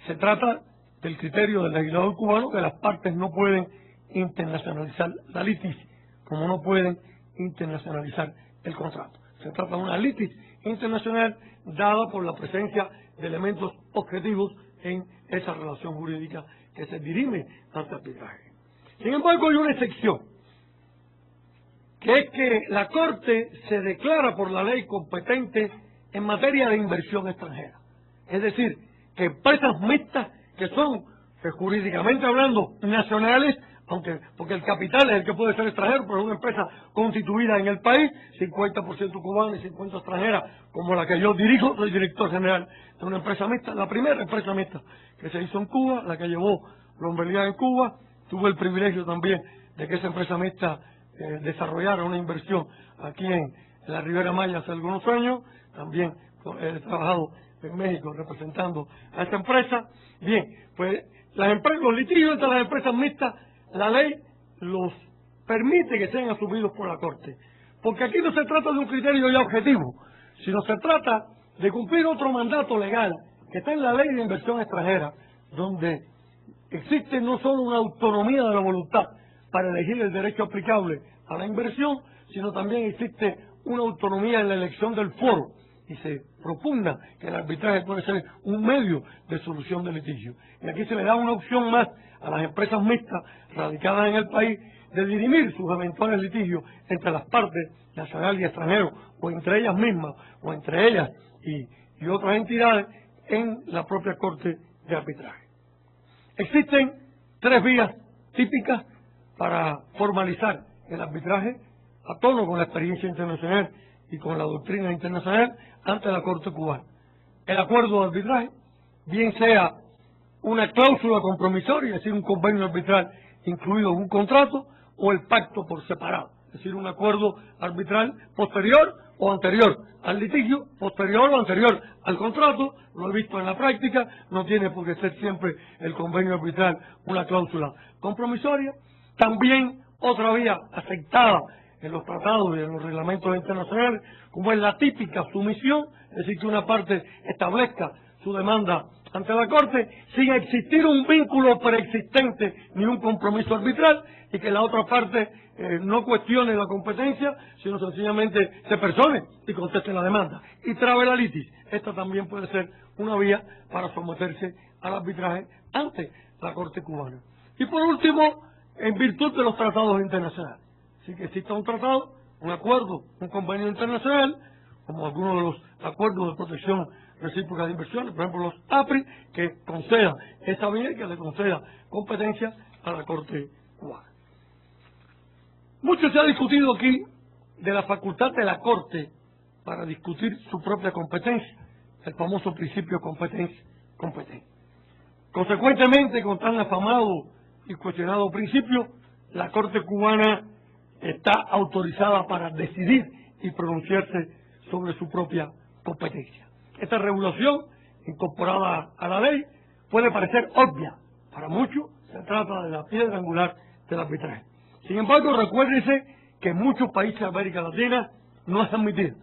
Speaker 4: Se trata del criterio del legislador cubano que las partes no pueden internacionalizar la litis, como no pueden internacionalizar el contrato. Se trata de una litis internacional dada por la presencia de elementos objetivos en esa relación jurídica que se dirime ante arbitraje. Sin embargo, hay una excepción, que es que la Corte se declara por la ley competente en materia de inversión extranjera. Es decir, que empresas mixtas que son, jurídicamente hablando, nacionales, porque el capital es el que puede ser extranjero, pero es una empresa constituida en el país, 50% cubana y 50% extranjera, como la que yo dirijo, soy director general de una empresa mixta, la primera empresa mixta que se hizo en Cuba, la que llevó Lombardia en Cuba. Tuve el privilegio también de que esa empresa mixta desarrollara una inversión aquí en la Ribera Maya hace algunos años. También he trabajado en México representando a esta empresa. Bien, pues los litigios entre las empresas mixtas, la ley los permite que sean asumidos por la Corte, porque aquí no se trata de un criterio ya objetivo, sino se trata de cumplir otro mandato legal que está en la Ley de Inversión Extranjera, donde existe no solo una autonomía de la voluntad para elegir el derecho aplicable a la inversión, sino también existe una autonomía en la elección del foro, y se propugna que el arbitraje puede ser un medio de solución de litigio. Y aquí se le da una opción más a las empresas mixtas radicadas en el país de dirimir sus eventuales litigios entre las partes, nacional y extranjero, o entre ellas mismas, o entre ellas y otras entidades, en la propia Corte de Arbitraje. Existen tres vías típicas para formalizar el arbitraje a tono con la experiencia internacional y con la doctrina internacional ante la Corte cubana. El acuerdo de arbitraje, bien sea una cláusula compromisoria, es decir, un convenio arbitral incluido en un contrato, o el pacto por separado, es decir, un acuerdo arbitral posterior o anterior al litigio, posterior o anterior al contrato. Lo he visto en la práctica, no tiene por qué ser siempre el convenio arbitral una cláusula compromisoria. También otra vía aceptada en los tratados y en los reglamentos internacionales, como es la típica sumisión, es decir, que una parte establezca su demanda ante la Corte sin existir un vínculo preexistente ni un compromiso arbitral, y que la otra parte no cuestione la competencia, sino sencillamente se persone y conteste la demanda y trabe la litis. Esta también puede ser una vía para someterse al arbitraje ante la Corte cubana. Y por último, en virtud de los tratados internacionales. Así que exista un tratado, un acuerdo, un convenio internacional, como algunos de los acuerdos de protección recíproca de inversiones, por ejemplo los APRI, que conceda esa vía y que le conceda competencia a la Corte cubana. Mucho se ha discutido aquí de la facultad de la Corte para discutir su propia competencia, el famoso principio competencia. Consecuentemente, con tan afamado y cuestionado principio, la Corte cubana está autorizada para decidir y pronunciarse sobre su propia competencia. Esta regulación, incorporada a la ley, puede parecer obvia. Para muchos se trata de la piedra angular del arbitraje. Sin embargo, recuérdense que en muchos países de América Latina no es admitida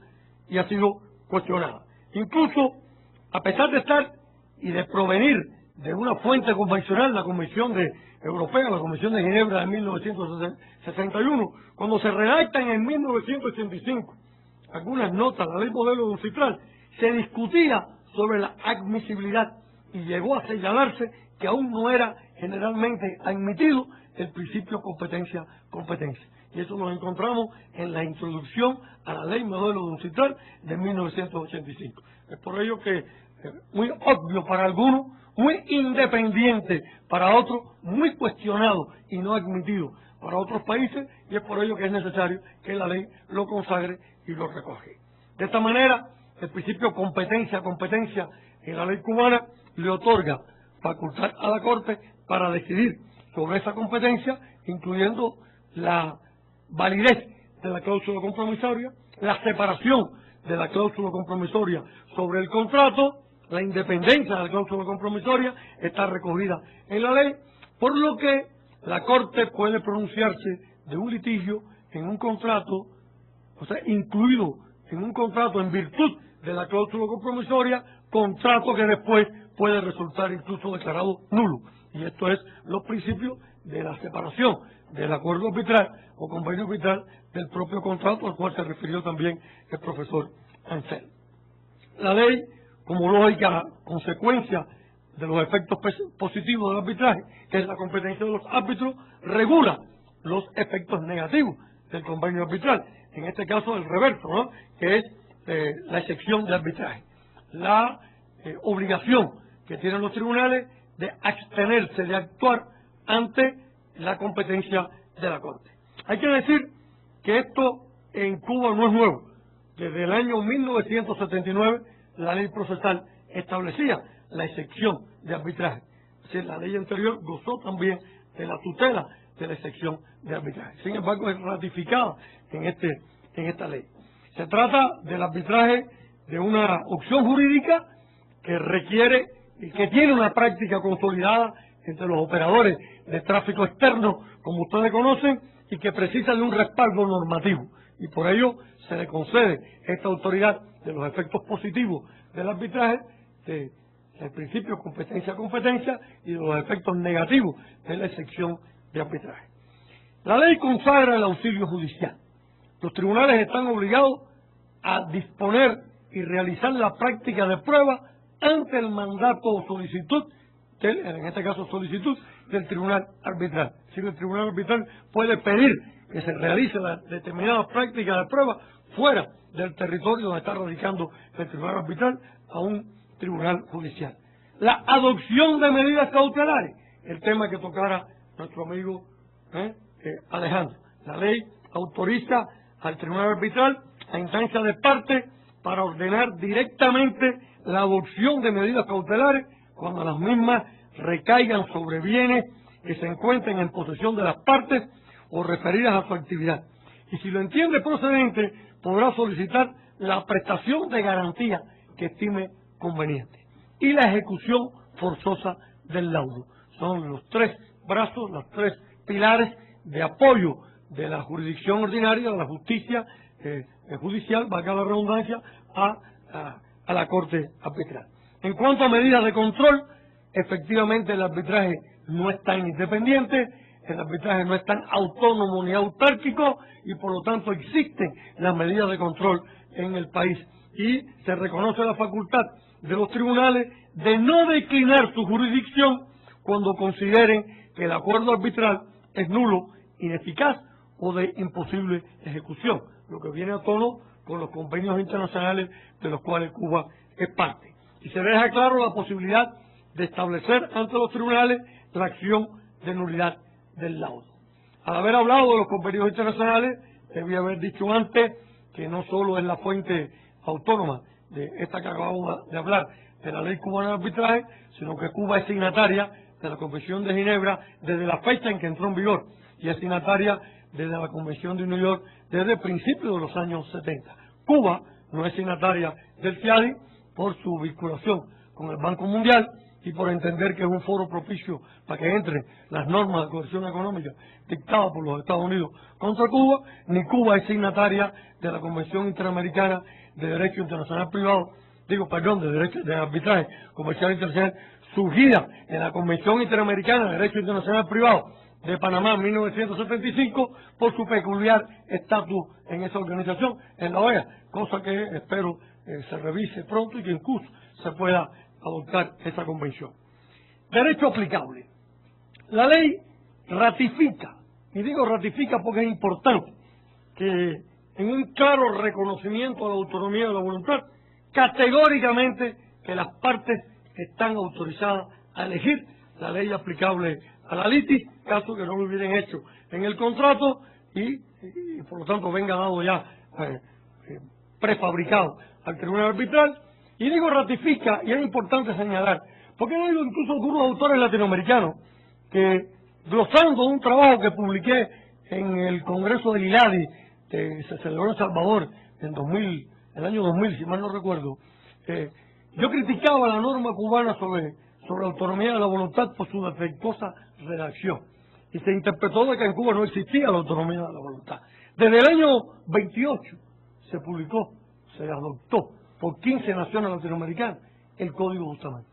Speaker 4: y ha sido cuestionada. Incluso, a pesar de estar y de provenir de una fuente convencional, la Convención Europea, la Convención de Ginebra de 1961, cuando se redactan en 1985 algunas notas, la ley modelo de un citral, se discutía sobre la admisibilidad y llegó a señalarse que aún no era generalmente admitido el principio competencia. Y eso lo encontramos en la introducción a la ley modelo de un citral de 1985. Es por ello que muy obvio para algunos, muy independiente para otros, muy cuestionado y no admitido para otros países, y es por ello que es necesario que la ley lo consagre y lo recoge. De esta manera, el principio competencia en la ley cubana le otorga facultad a la Corte para decidir sobre esa competencia, incluyendo la validez de la cláusula compromisoria, la separación de la cláusula compromisoria sobre el contrato, la independencia de la cláusula compromisoria está recogida en la ley, por lo que la Corte puede pronunciarse de un litigio en un contrato, o sea, incluido en un contrato en virtud de la cláusula compromisoria, contrato que después puede resultar incluso declarado nulo. Y esto es los principios de la separación del acuerdo arbitral o convenio arbitral del propio contrato, al cual se refirió también el profesor Ansel. La ley, como lógica consecuencia de los efectos positivos del arbitraje, que es la competencia de los árbitros, regula los efectos negativos del convenio arbitral, en este caso el reverso, ¿no?, que es la excepción de arbitraje, la obligación que tienen los tribunales de abstenerse de actuar ante la competencia de la Corte. Hay que decir que esto en Cuba no es nuevo. Desde el año 1979 la ley procesal establecía la excepción de arbitraje. Es decir, la ley anterior gozó también de la tutela de la excepción de arbitraje. Sin embargo, es ratificada en esta ley. Se trata del arbitraje de una opción jurídica que requiere y que tiene una práctica consolidada entre los operadores de tráfico externo, como ustedes conocen, y que precisa de un respaldo normativo. Y por ello se le concede esta autoridad de los efectos positivos del arbitraje, del principio competencia y de los efectos negativos de la excepción de arbitraje. La ley consagra el auxilio judicial. Los tribunales están obligados a disponer y realizar la práctica de prueba ante el mandato o solicitud, en este caso solicitud, del tribunal arbitral. Si el tribunal arbitral puede pedir que se realice la determinada práctica de prueba fuera del territorio donde está radicando el tribunal arbitral a un tribunal judicial. La adopción de medidas cautelares, el tema que tocara nuestro amigo Alejandro. La ley autoriza al tribunal arbitral a instancia de parte para ordenar directamente la adopción de medidas cautelares cuando las mismas recaigan sobre bienes que se encuentren en posesión de las partes o referidas a su actividad. Y si lo entiende procedente, podrá solicitar la prestación de garantía que estime conveniente y la ejecución forzosa del laudo. Son los tres brazos, los tres pilares de apoyo de la jurisdicción ordinaria, de la justicia judicial, valga la redundancia, a la Corte arbitral. En cuanto a medidas de control, efectivamente el arbitraje no es tan independiente, el arbitraje no es tan autónomo ni autárquico y por lo tanto existen las medidas de control en el país y se reconoce la facultad de los tribunales de no declinar su jurisdicción cuando consideren que el acuerdo arbitral es nulo, ineficaz o de imposible ejecución, lo que viene a tono con los convenios internacionales de los cuales Cuba es parte. Y se deja claro la posibilidad de establecer ante los tribunales la acción de nulidad del laudo. Al haber hablado de los convenios internacionales, debí haber dicho antes que no solo es la fuente autónoma de esta que acabamos de hablar, de la ley cubana de arbitraje, sino que Cuba es signataria de la Convención de Ginebra desde la fecha en que entró en vigor y es signataria desde la Convención de New York desde principios de los años 70. Cuba no es signataria del FIADI por su vinculación con el Banco Mundial y por entender que es un foro propicio para que entren las normas de coerción económica dictadas por los Estados Unidos contra Cuba, ni Cuba es signataria de la Convención Interamericana de Derecho Internacional Privado, de Arbitraje Comercial Internacional, surgida en la Convención Interamericana de Derecho Internacional Privado de Panamá en 1975 por su peculiar estatus en esa organización, en la OEA, cosa que espero se revise pronto y que incluso se pueda adoptar esa convención. Derecho aplicable. La ley ratifica, y digo ratifica porque es importante, que en un claro reconocimiento a la autonomía de la voluntad, categóricamente que las partes están autorizadas a elegir la ley aplicable a la litis, caso que no lo hubieran hecho en el contrato y por lo tanto venga dado ya prefabricado al tribunal arbitral. Y digo ratifica, y es importante señalar, porque hay incluso algunos autores latinoamericanos que, glosando un trabajo que publiqué en el Congreso del ILADI, que se celebró en El Salvador en el año 2000, si mal no recuerdo, yo criticaba la norma cubana sobre autonomía de la voluntad por su defectuosa redacción. Y se interpretó de que en Cuba no existía la autonomía de la voluntad. Desde el año 28 se publicó, se adoptó por 15 naciones latinoamericanas el Código Bustamante.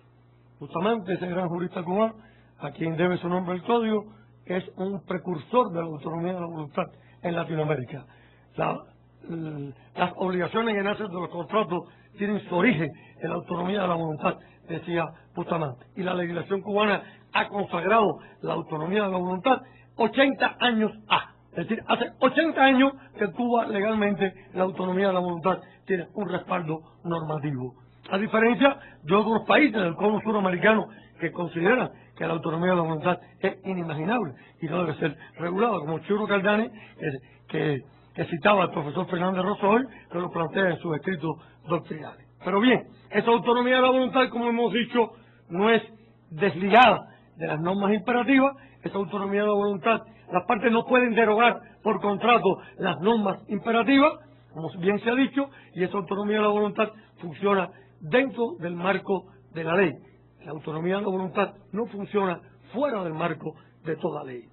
Speaker 4: Bustamante, ese gran jurista cubano, a quien debe su nombre el Código, es un precursor de la autonomía de la voluntad en Latinoamérica. Las obligaciones que nacen de los contratos tienen su origen en la autonomía de la voluntad, decía Bustamante. Y la legislación cubana ha consagrado la autonomía de la voluntad 80 años ha. Es decir, hace 80 años que Cuba legalmente la autonomía de la voluntad tiene un respaldo normativo. A diferencia de otros países del cono suramericano que consideran que la autonomía de la voluntad es inimaginable y no debe ser regulada, como Churo Caldani, que citaba al profesor Fernández Rosoy, que lo plantea en sus escritos doctrinales. Pero bien, esa autonomía de la voluntad, como hemos dicho, no es desligada de las normas imperativas. Esa autonomía de la voluntad, las partes no pueden derogar por contrato las normas imperativas, como bien se ha dicho, y esa autonomía de la voluntad funciona dentro del marco de la ley. La autonomía de la voluntad no funciona fuera del marco de toda ley.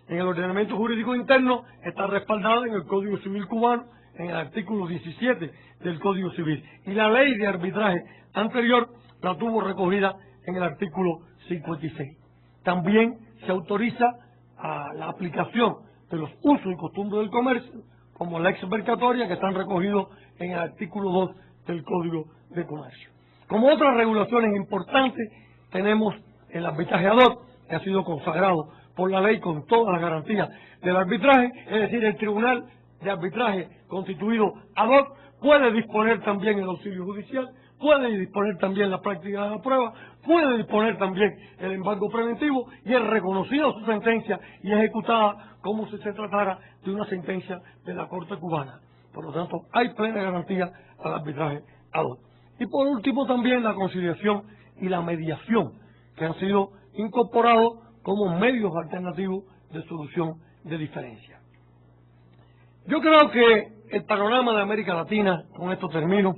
Speaker 4: En el ordenamiento jurídico interno está respaldada en el Código Civil cubano, en el artículo 17 del Código Civil. Y la ley de arbitraje anterior la tuvo recogida en el artículo 56. También se autoriza a la aplicación de los usos y costumbres del comercio, como la exmercatoria, que están recogidos en el artículo 2 del Código de Comercio. Como otras regulaciones importantes, tenemos el arbitraje ad hoc, que ha sido consagrado por la ley con todas las garantías del arbitraje, es decir, el Tribunal de Arbitraje constituido ad hoc puede disponer también el auxilio judicial, puede disponer también la práctica de la prueba, puede disponer también el embargo preventivo y es reconocida su sentencia y ejecutada como si se tratara de una sentencia de la Corte cubana. Por lo tanto, hay plena garantía al arbitraje ad hoc. Y por último también la conciliación y la mediación, que han sido incorporados como medios alternativos de solución de diferencias. Yo creo que el panorama de América Latina, con esto termino,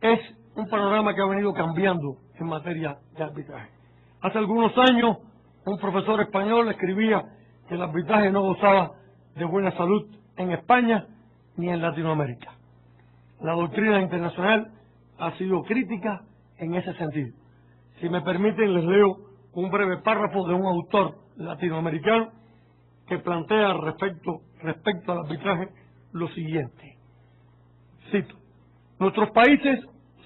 Speaker 4: es un panorama que ha venido cambiando en materia de arbitraje. Hace algunos años, un profesor español escribía que el arbitraje no gozaba de buena salud en España ni en Latinoamérica. La doctrina internacional ha sido crítica en ese sentido. Si me permiten, les leo un breve párrafo de un autor latinoamericano que plantea respecto al arbitraje lo siguiente. Cito: nuestros países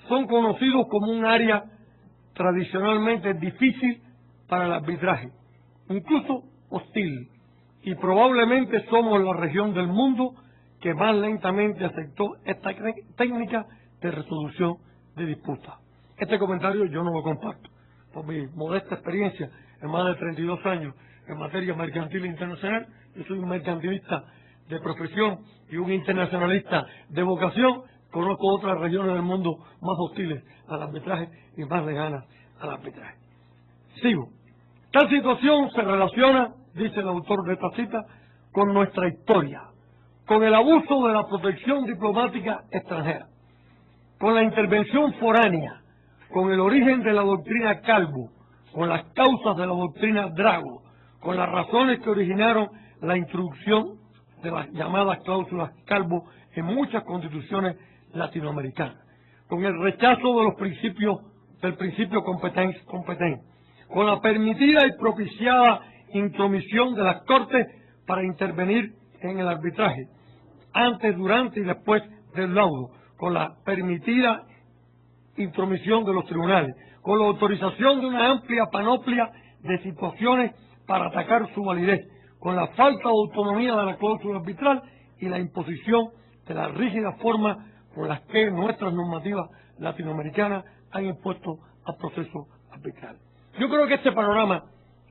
Speaker 4: son conocidos como un área tradicionalmente difícil para el arbitraje, incluso hostil, y probablemente somos la región del mundo que más lentamente aceptó esta técnica de resolución de disputas. Este comentario yo no lo comparto. Por mi modesta experiencia en más de 32 años en materia mercantil internacional, yo soy un mercantilista de profesión y un internacionalista de vocación. Conozco otras regiones del mundo más hostiles al arbitraje y más lejanas al arbitraje. Sigo. Tal situación se relaciona, dice el autor de esta cita, con nuestra historia, con el abuso de la protección diplomática extranjera, con la intervención foránea, con el origen de la doctrina Calvo, con las causas de la doctrina Drago, con las razones que originaron la introducción de las llamadas cláusulas Calvo en muchas constituciones latinoamericanas, con el rechazo de los principios del principio competente, con la permitida y propiciada intromisión de las Cortes para intervenir en el arbitraje, antes, durante y después del laudo, con la permitida intromisión de los tribunales, con la autorización de una amplia panoplia de situaciones para atacar su validez, con la falta de autonomía de la cláusula arbitral y la imposición de las rígidas formas por las que nuestras normativas latinoamericanas han impuesto al proceso arbitral. Yo creo que este panorama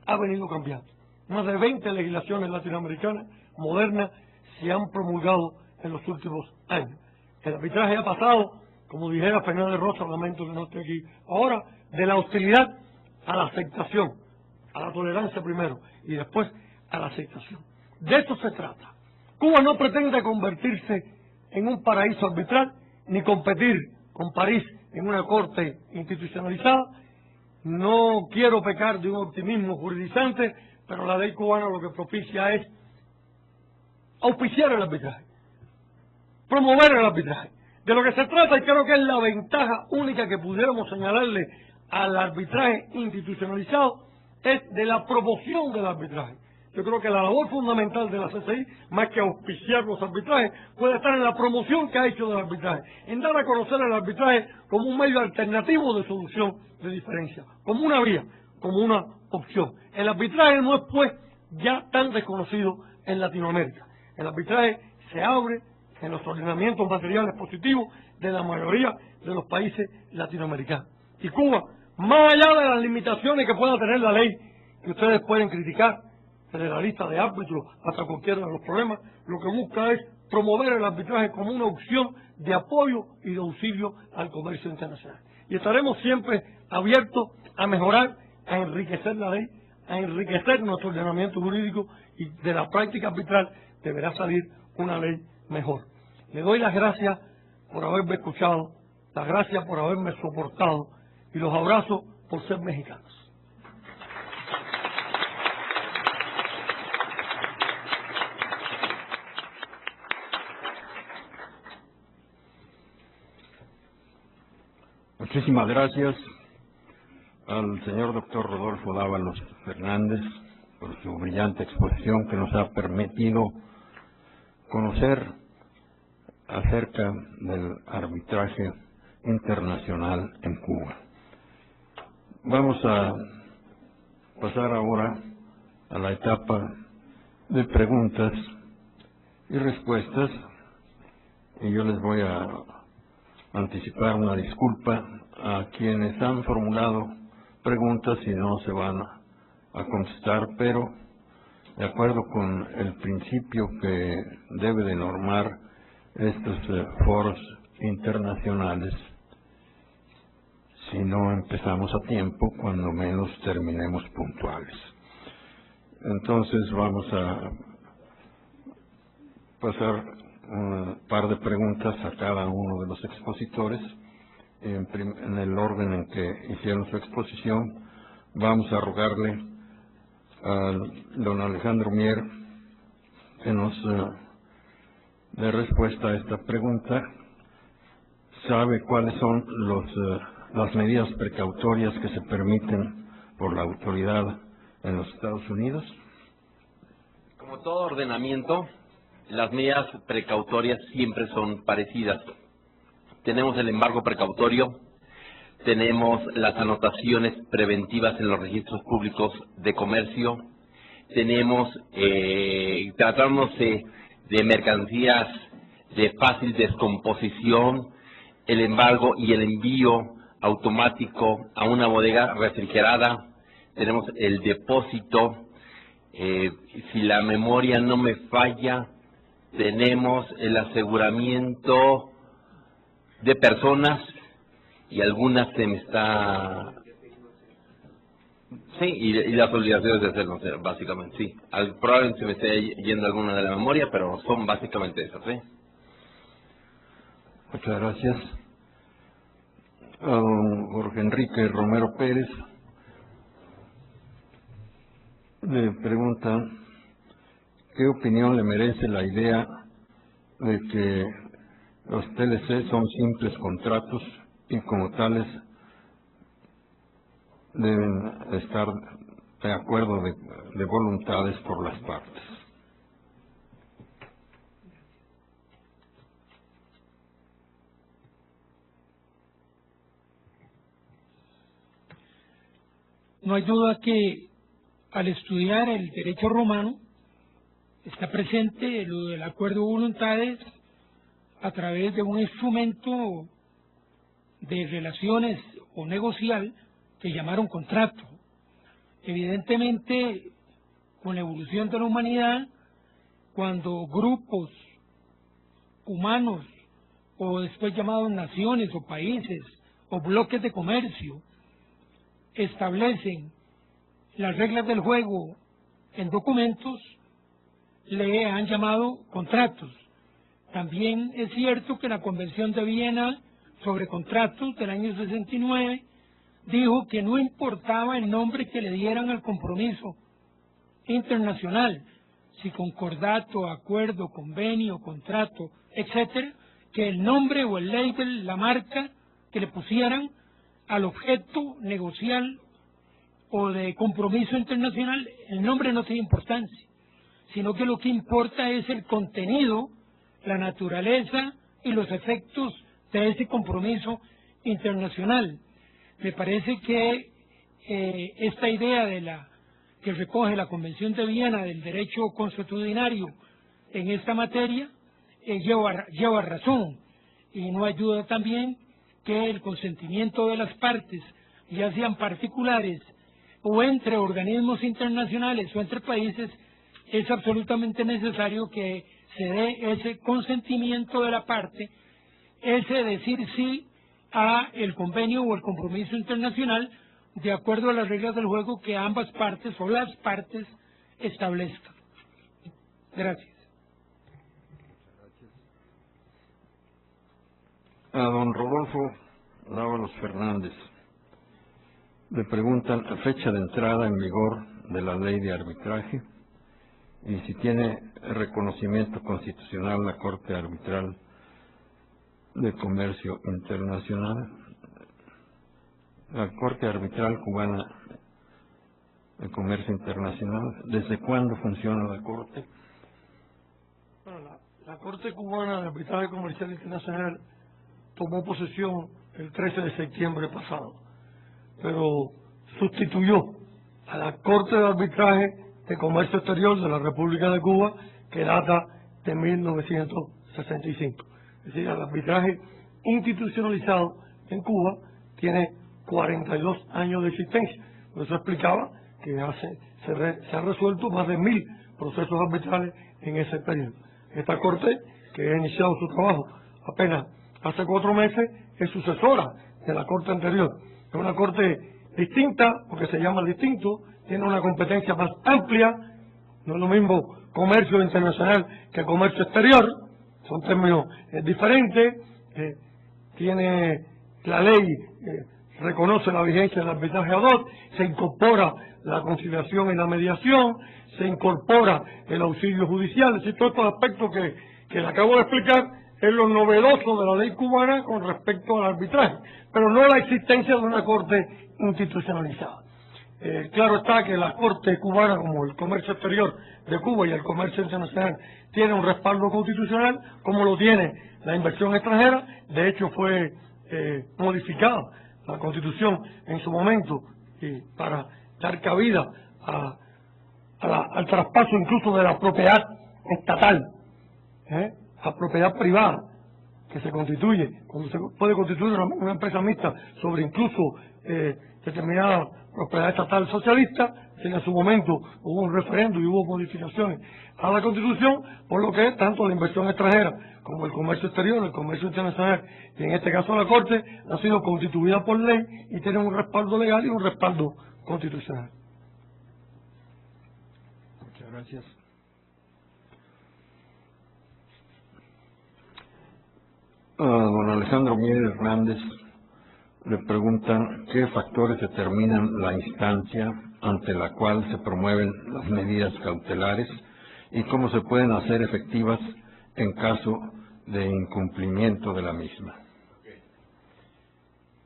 Speaker 4: ha venido cambiando. Más de 20 legislaciones latinoamericanas modernas se han promulgado en los últimos años. El arbitraje ha pasado, como dijera Fernández Rosa, lamento que no esté aquí ahora, de la hostilidad a la aceptación, a la tolerancia primero y después a la aceptación. De eso se trata. Cuba no pretende convertirse en un paraíso arbitral ni competir con París en una corte institucionalizada. No quiero pecar de un optimismo juridizante, pero la ley cubana lo que propicia es auspiciar el arbitraje, promover el arbitraje. De lo que se trata, y creo que es la ventaja única que pudiéramos señalarle al arbitraje institucionalizado, es de la promoción del arbitraje. Yo creo que la labor fundamental de la CCI, más que auspiciar los arbitrajes, puede estar en la promoción que ha hecho del arbitraje, en dar a conocer el arbitraje como un medio alternativo de solución de diferencias, como una vía, como una opción. El arbitraje no es, pues, ya tan desconocido en Latinoamérica. El arbitraje se abre en los ordenamientos materiales positivos de la mayoría de los países latinoamericanos. Y Cuba, más allá de las limitaciones que pueda tener la ley, que ustedes pueden criticar, desde la lista de árbitros hasta cualquiera de los problemas, lo que busca es promover el arbitraje como una opción de apoyo y de auxilio al comercio internacional. Y estaremos siempre abiertos a mejorar, a enriquecer la ley, a enriquecer nuestro ordenamiento jurídico, y de la práctica arbitral deberá salir una ley mejor. Le doy las gracias por haberme escuchado, las gracias por haberme soportado y los abrazos por ser mexicanos.
Speaker 1: Muchísimas gracias al señor doctor Rodolfo Dávalos Fernández por su brillante exposición que nos ha permitido conocer acerca del arbitraje internacional en Cuba. Vamos a pasar ahora a la etapa de preguntas y respuestas, y yo les voy a anticipar una disculpa a quienes han formulado preguntas y no se van a contestar, pero de acuerdo con el principio que debe de normar estos foros internacionales, si no empezamos a tiempo, cuando menos terminemos puntuales. Entonces vamos a pasar un par de preguntas a cada uno de los expositores en el orden en que hicieron su exposición. Vamos a rogarle a don Alejandro Mier que nos dé respuesta a esta pregunta. ¿Sabe cuáles son las medidas precautorias que se permiten por la autoridad en los Estados Unidos?
Speaker 2: Como todo ordenamiento, las medidas precautorias siempre son parecidas. Tenemos el embargo precautorio, tenemos las anotaciones preventivas en los registros públicos de comercio, tenemos, tratándose de mercancías de fácil descomposición, el embargo y el envío automático a una bodega refrigerada, tenemos el depósito, si la memoria no me falla, tenemos el aseguramiento de personas y algunas se me está... Sí, y las obligaciones de hacerlo, básicamente, sí. Probablemente se me esté yendo alguna de la memoria, pero son básicamente esas, ¿sí?
Speaker 1: Muchas gracias. A don Jorge Enrique Romero Pérez le pregunta qué opinión le merece la idea de que los TLC son simples contratos y como tales deben estar de acuerdo de voluntades por las partes.
Speaker 3: No hay duda que al estudiar el derecho romano está presente lo del acuerdo de voluntades a través de un instrumento de relaciones o negocial que llamaron contrato. Evidentemente, con la evolución de la humanidad, cuando grupos humanos, o después llamados naciones o países o bloques de comercio, establecen las reglas del juego en documentos, le han llamado contratos. También es cierto que la Convención de Viena sobre contratos del año 69 dijo que no importaba el nombre que le dieran al compromiso internacional, si concordato, acuerdo, convenio, contrato, etcétera, que el nombre o el label, la marca que le pusieran al objeto negocial o de compromiso internacional, el nombre no tiene importancia, sino que lo que importa es el contenido, la naturaleza y los efectos de ese compromiso internacional. Me parece que esta idea que recoge la Convención de Viena del derecho consuetudinario en esta materia lleva razón, y no ayuda también que el consentimiento de las partes, ya sean particulares o entre organismos internacionales o entre países, es absolutamente necesario que se dé ese consentimiento de la parte, ese decir sí a el convenio o el compromiso internacional de acuerdo a las reglas del juego que ambas partes o las partes establezcan. Gracias.
Speaker 1: A don Rodolfo Dávalos Fernández le preguntan fecha de entrada en vigor de la ley de arbitraje y si tiene reconocimiento constitucional la Corte Arbitral de Comercio Internacional. La Corte Arbitral Cubana de Comercio Internacional, ¿desde cuándo funciona la Corte?
Speaker 4: Bueno, la Corte Cubana de Arbitraje Comercial Internacional tomó posesión el 13 de septiembre pasado, pero sustituyó a la Corte de Arbitraje de Comercio Exterior de la República de Cuba, que data de 1965. Es decir, el arbitraje institucionalizado en Cuba tiene 42 años de existencia. Por eso explicaba que se han resuelto más de 1000 procesos arbitrales en ese periodo. Esta Corte, que ha iniciado su trabajo apenas hace 4 meses, es sucesora de la Corte anterior. Es una Corte distinta, porque se llama distinto, tiene una competencia más amplia, no es lo mismo comercio internacional que comercio exterior, son términos diferentes, tiene la ley, reconoce la vigencia del arbitraje ad hoc, se incorpora la conciliación y la mediación, se incorpora el auxilio judicial, es decir, todos estos aspectos que le acabo de explicar es lo novedoso de la ley cubana con respecto al arbitraje, pero no la existencia de una corte institucionalizada. Claro está que la Corte cubana, como el comercio exterior de Cuba y el comercio internacional, tiene un respaldo constitucional, como lo tiene la inversión extranjera. De hecho, fue modificada la Constitución en su momento para dar cabida al traspaso incluso de la propiedad estatal a propiedad privada, que se constituye, cuando se puede constituir una empresa mixta sobre incluso determinada propiedad estatal socialista. En su momento hubo un referendo y hubo modificaciones a la Constitución, por lo que tanto la inversión extranjera como el comercio exterior, el comercio internacional y en este caso la Corte ha sido constituida por ley y tiene un respaldo legal y un respaldo constitucional.
Speaker 1: Muchas gracias. A don Alejandro Mier Hernández le preguntan qué factores determinan la instancia ante la cual se promueven las medidas cautelares y cómo se pueden hacer efectivas en caso de incumplimiento de la misma.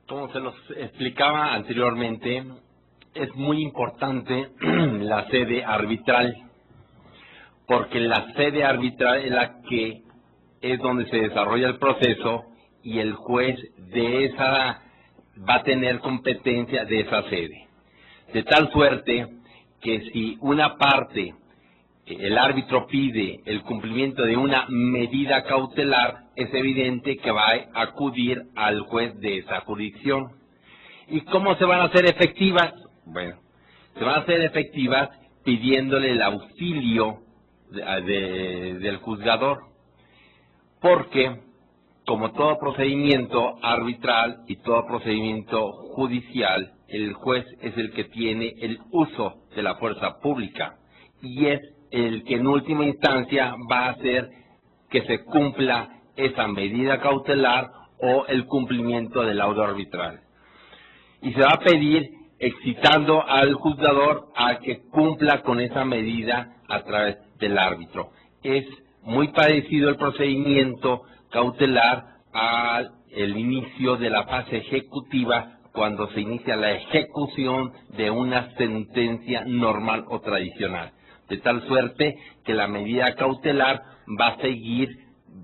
Speaker 2: Como se los explicaba anteriormente, es muy importante la sede arbitral, porque la sede arbitral es la que es donde se desarrolla el proceso y el juez de esa va a tener competencia de esa sede. De tal suerte que si una parte, el árbitro pide el cumplimiento de una medida cautelar, es evidente que va a acudir al juez de esa jurisdicción. ¿Y cómo se van a hacer efectivas? Bueno, se van a hacer efectivas pidiéndole el auxilio del juzgador, porque como todo procedimiento arbitral y todo procedimiento judicial, el juez es el que tiene el uso de la fuerza pública y es el que en última instancia va a hacer que se cumpla esa medida cautelar o el cumplimiento del laudo arbitral. Y se va a pedir excitando al juzgador a que cumpla con esa medida a través del árbitro. Es muy parecido el procedimiento cautelar al inicio de la fase ejecutiva, cuando se inicia la ejecución de una sentencia normal o tradicional, de tal suerte que la medida cautelar va a seguir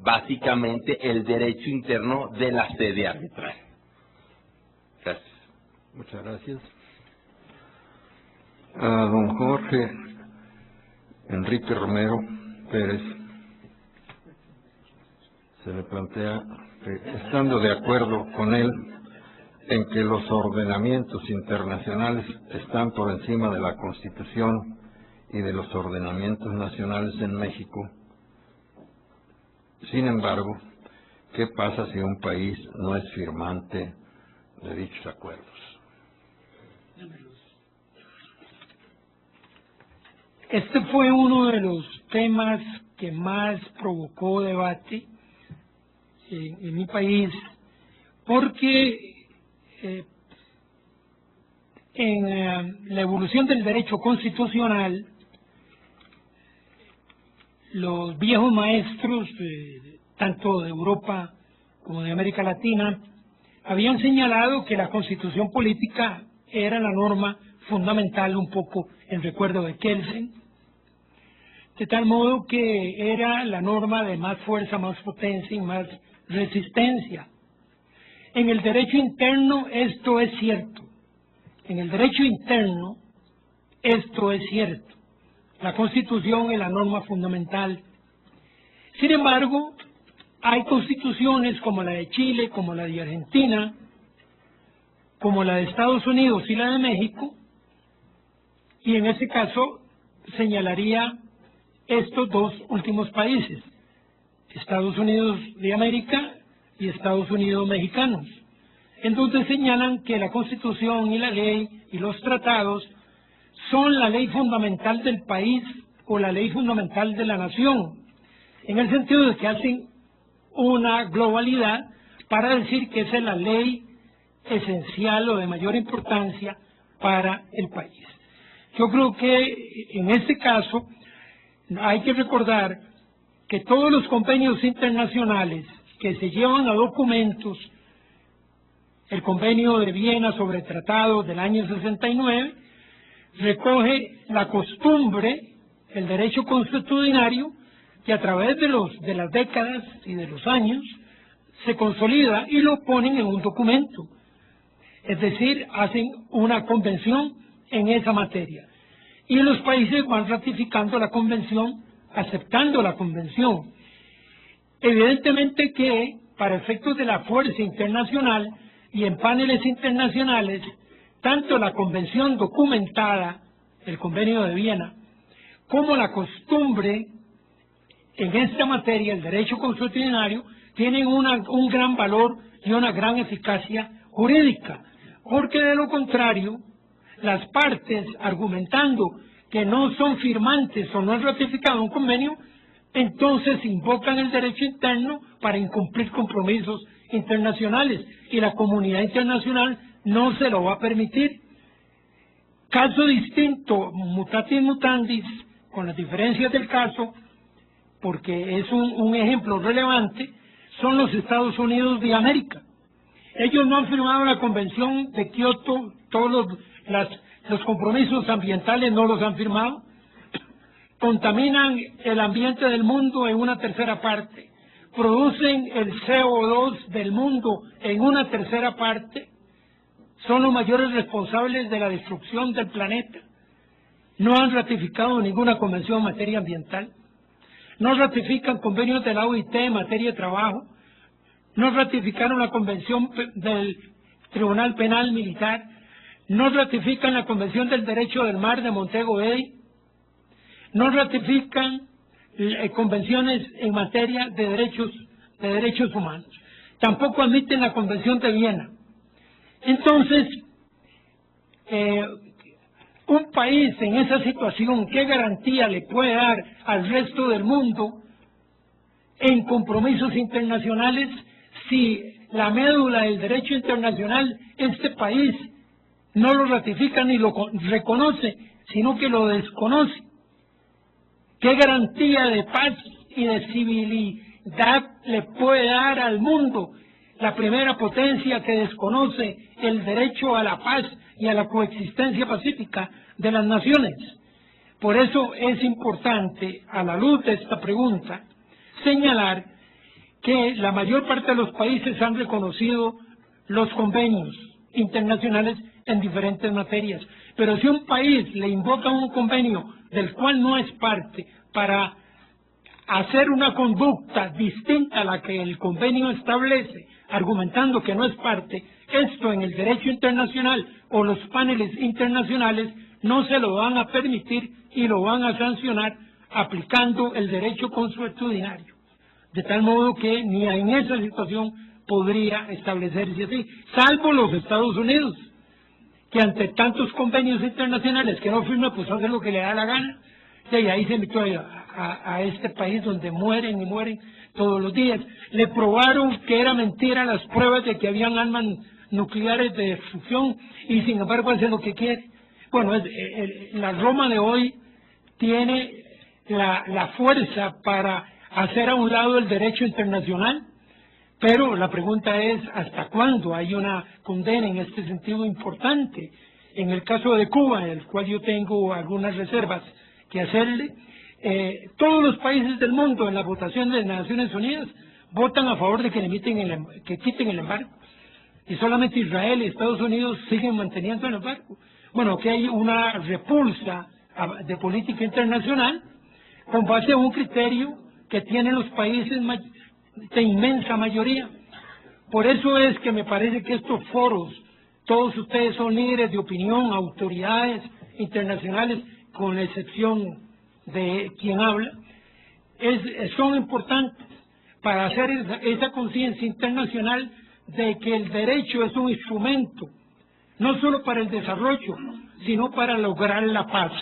Speaker 2: básicamente el derecho interno de la sede arbitral. Gracias.
Speaker 1: Muchas gracias. A don Jorge Enrique Romero Pérez se le plantea que, estando de acuerdo con él en que los ordenamientos internacionales están por encima de la Constitución y de los ordenamientos nacionales en México, sin embargo, ¿qué pasa si un país no es firmante de dichos acuerdos?
Speaker 3: Este fue uno de los temas que más provocó debate en mi país, porque en la evolución del derecho constitucional, los viejos maestros, tanto de Europa como de América Latina, habían señalado que la constitución política era la norma fundamental, un poco en recuerdo de Kelsen, de tal modo que era la norma de más fuerza, más potencia y más resistencia. En el derecho interno esto es cierto. En el derecho interno esto es cierto. La Constitución es la norma fundamental. Sin embargo, hay constituciones como la de Chile, como la de Argentina, como la de Estados Unidos y la de México, y en este caso señalaría estos dos últimos países, Estados Unidos de América y Estados Unidos mexicanos, en donde señalan que la Constitución y la ley y los tratados son la ley fundamental del país o la ley fundamental de la nación, en el sentido de que hacen una globalidad para decir que esa es la ley esencial o de mayor importancia para el país. Yo creo que en este caso hay que recordar que todos los convenios internacionales que se llevan a documentos, el convenio de Viena sobre tratados del año 69, recoge la costumbre, el derecho consuetudinario, que a través de las décadas y de los años se consolida y lo ponen en un documento. Es decir, hacen una convención en esa materia. Y los países van ratificando la convención, aceptando la convención. Evidentemente que, para efectos de la fuerza internacional y en paneles internacionales, tanto la convención documentada, el convenio de Viena, como la costumbre en esta materia, el derecho consuetudinario, tienen un gran valor y una gran eficacia jurídica, porque de lo contrario, las partes argumentando que no son firmantes o no han ratificado un convenio, entonces invocan el derecho interno para incumplir compromisos internacionales y la comunidad internacional no se lo va a permitir. Caso distinto, mutatis mutandis, con las diferencias del caso, porque es un ejemplo relevante, son los Estados Unidos de América. Ellos no han firmado la Convención de Kioto, todos los compromisos ambientales no los han firmado, contaminan el ambiente del mundo en una tercera parte, producen el CO2 del mundo en una tercera parte, son los mayores responsables de la destrucción del planeta, no han ratificado ninguna convención en materia ambiental, no ratifican convenios de la OIT en materia de trabajo, no ratificaron la convención del Tribunal Penal Militar, no ratifican la Convención del Derecho del Mar de Montego Bay, no ratifican convenciones en materia de derechos humanos, tampoco admiten la Convención de Viena. Entonces, un país en esa situación, ¿qué garantía le puede dar al resto del mundo en compromisos internacionales si la médula del derecho internacional, este país no lo ratifica ni lo reconoce, sino que lo desconoce? ¿Qué garantía de paz y de civilidad le puede dar al mundo la primera potencia que desconoce el derecho a la paz y a la coexistencia pacífica de las naciones? Por eso es importante, a la luz de esta pregunta, señalar que la mayor parte de los países han reconocido los convenios internacionales en diferentes materias. Pero si un país le invoca un convenio del cual no es parte para hacer una conducta distinta a la que el convenio establece, argumentando que no es parte, esto en el derecho internacional o los paneles internacionales no se lo van a permitir y lo van a sancionar aplicando el derecho consuetudinario. De tal modo que ni en esa situación podría establecerse así, salvo los Estados Unidos, que ante tantos convenios internacionales que no firma, pues hace lo que le da la gana, y ahí se metió a este país donde mueren y mueren todos los días. Le probaron que era mentira las pruebas de que habían armas nucleares de destrucción y sin embargo hace lo que quiere. Bueno, la Roma de hoy tiene la fuerza para hacer a un lado el derecho internacional, pero la pregunta es ¿hasta cuándo? Hay una condena en este sentido importante. En el caso de Cuba, en el cual yo tengo algunas reservas que hacerle, todos los países del mundo en la votación de las Naciones Unidas votan a favor de que quiten el embargo, y solamente Israel y Estados Unidos siguen manteniendo el embargo. Bueno, que hay una repulsa de política internacional con base a un criterio que tienen los países de inmensa mayoría. Por eso es que me parece que estos foros, todos ustedes son líderes de opinión, autoridades internacionales, con la excepción de quien habla, son importantes para hacer esa conciencia internacional de que el derecho es un instrumento, no solo para el desarrollo, sino para lograr la paz.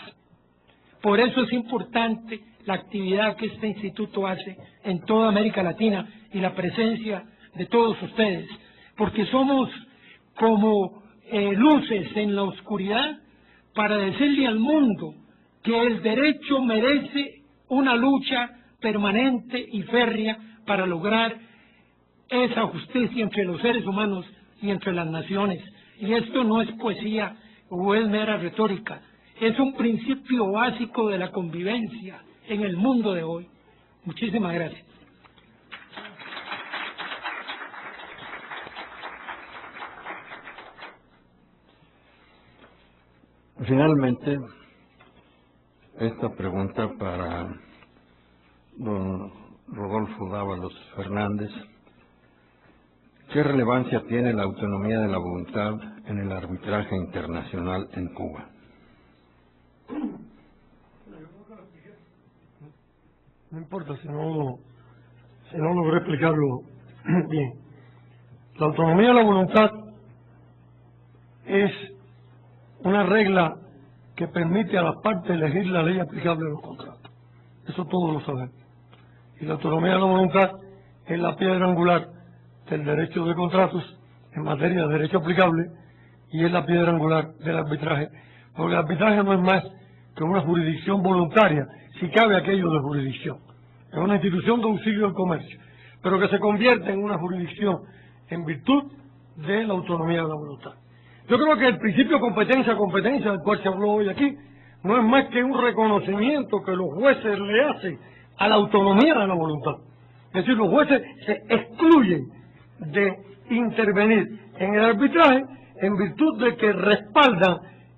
Speaker 3: Por eso es importante la actividad que este instituto hace en toda América Latina y la presencia de todos ustedes, porque somos como luces en la oscuridad para decirle al mundo que el derecho merece una lucha permanente y férrea para lograr esa justicia entre los seres humanos y entre las naciones. Y esto no es poesía o es mera retórica, es un principio básico de la convivencia en el mundo de hoy. Muchísimas gracias.
Speaker 1: Finalmente, esta pregunta para don Rodolfo Dávalos Fernández. ¿Qué relevancia tiene la autonomía de la voluntad en el arbitraje internacional en Cuba?
Speaker 4: No importa si no logré explicarlo bien. La autonomía de la voluntad es una regla que permite a las partes elegir la ley aplicable a los contratos. Eso todos lo sabemos. Y la autonomía de la voluntad es la piedra angular del derecho de contratos en materia de derecho aplicable y es la piedra angular del arbitraje, porque el arbitraje no es más que una jurisdicción voluntaria, si cabe aquello de jurisdicción. Es una institución de auxilio al comercio, pero que se convierte en una jurisdicción en virtud de la autonomía de la voluntad. Yo creo que el principio competencia del cual se habló hoy aquí, no es más que un reconocimiento que los jueces le hacen a la autonomía de la voluntad. Es decir, los jueces se excluyen de intervenir en el arbitraje en virtud de que respaldan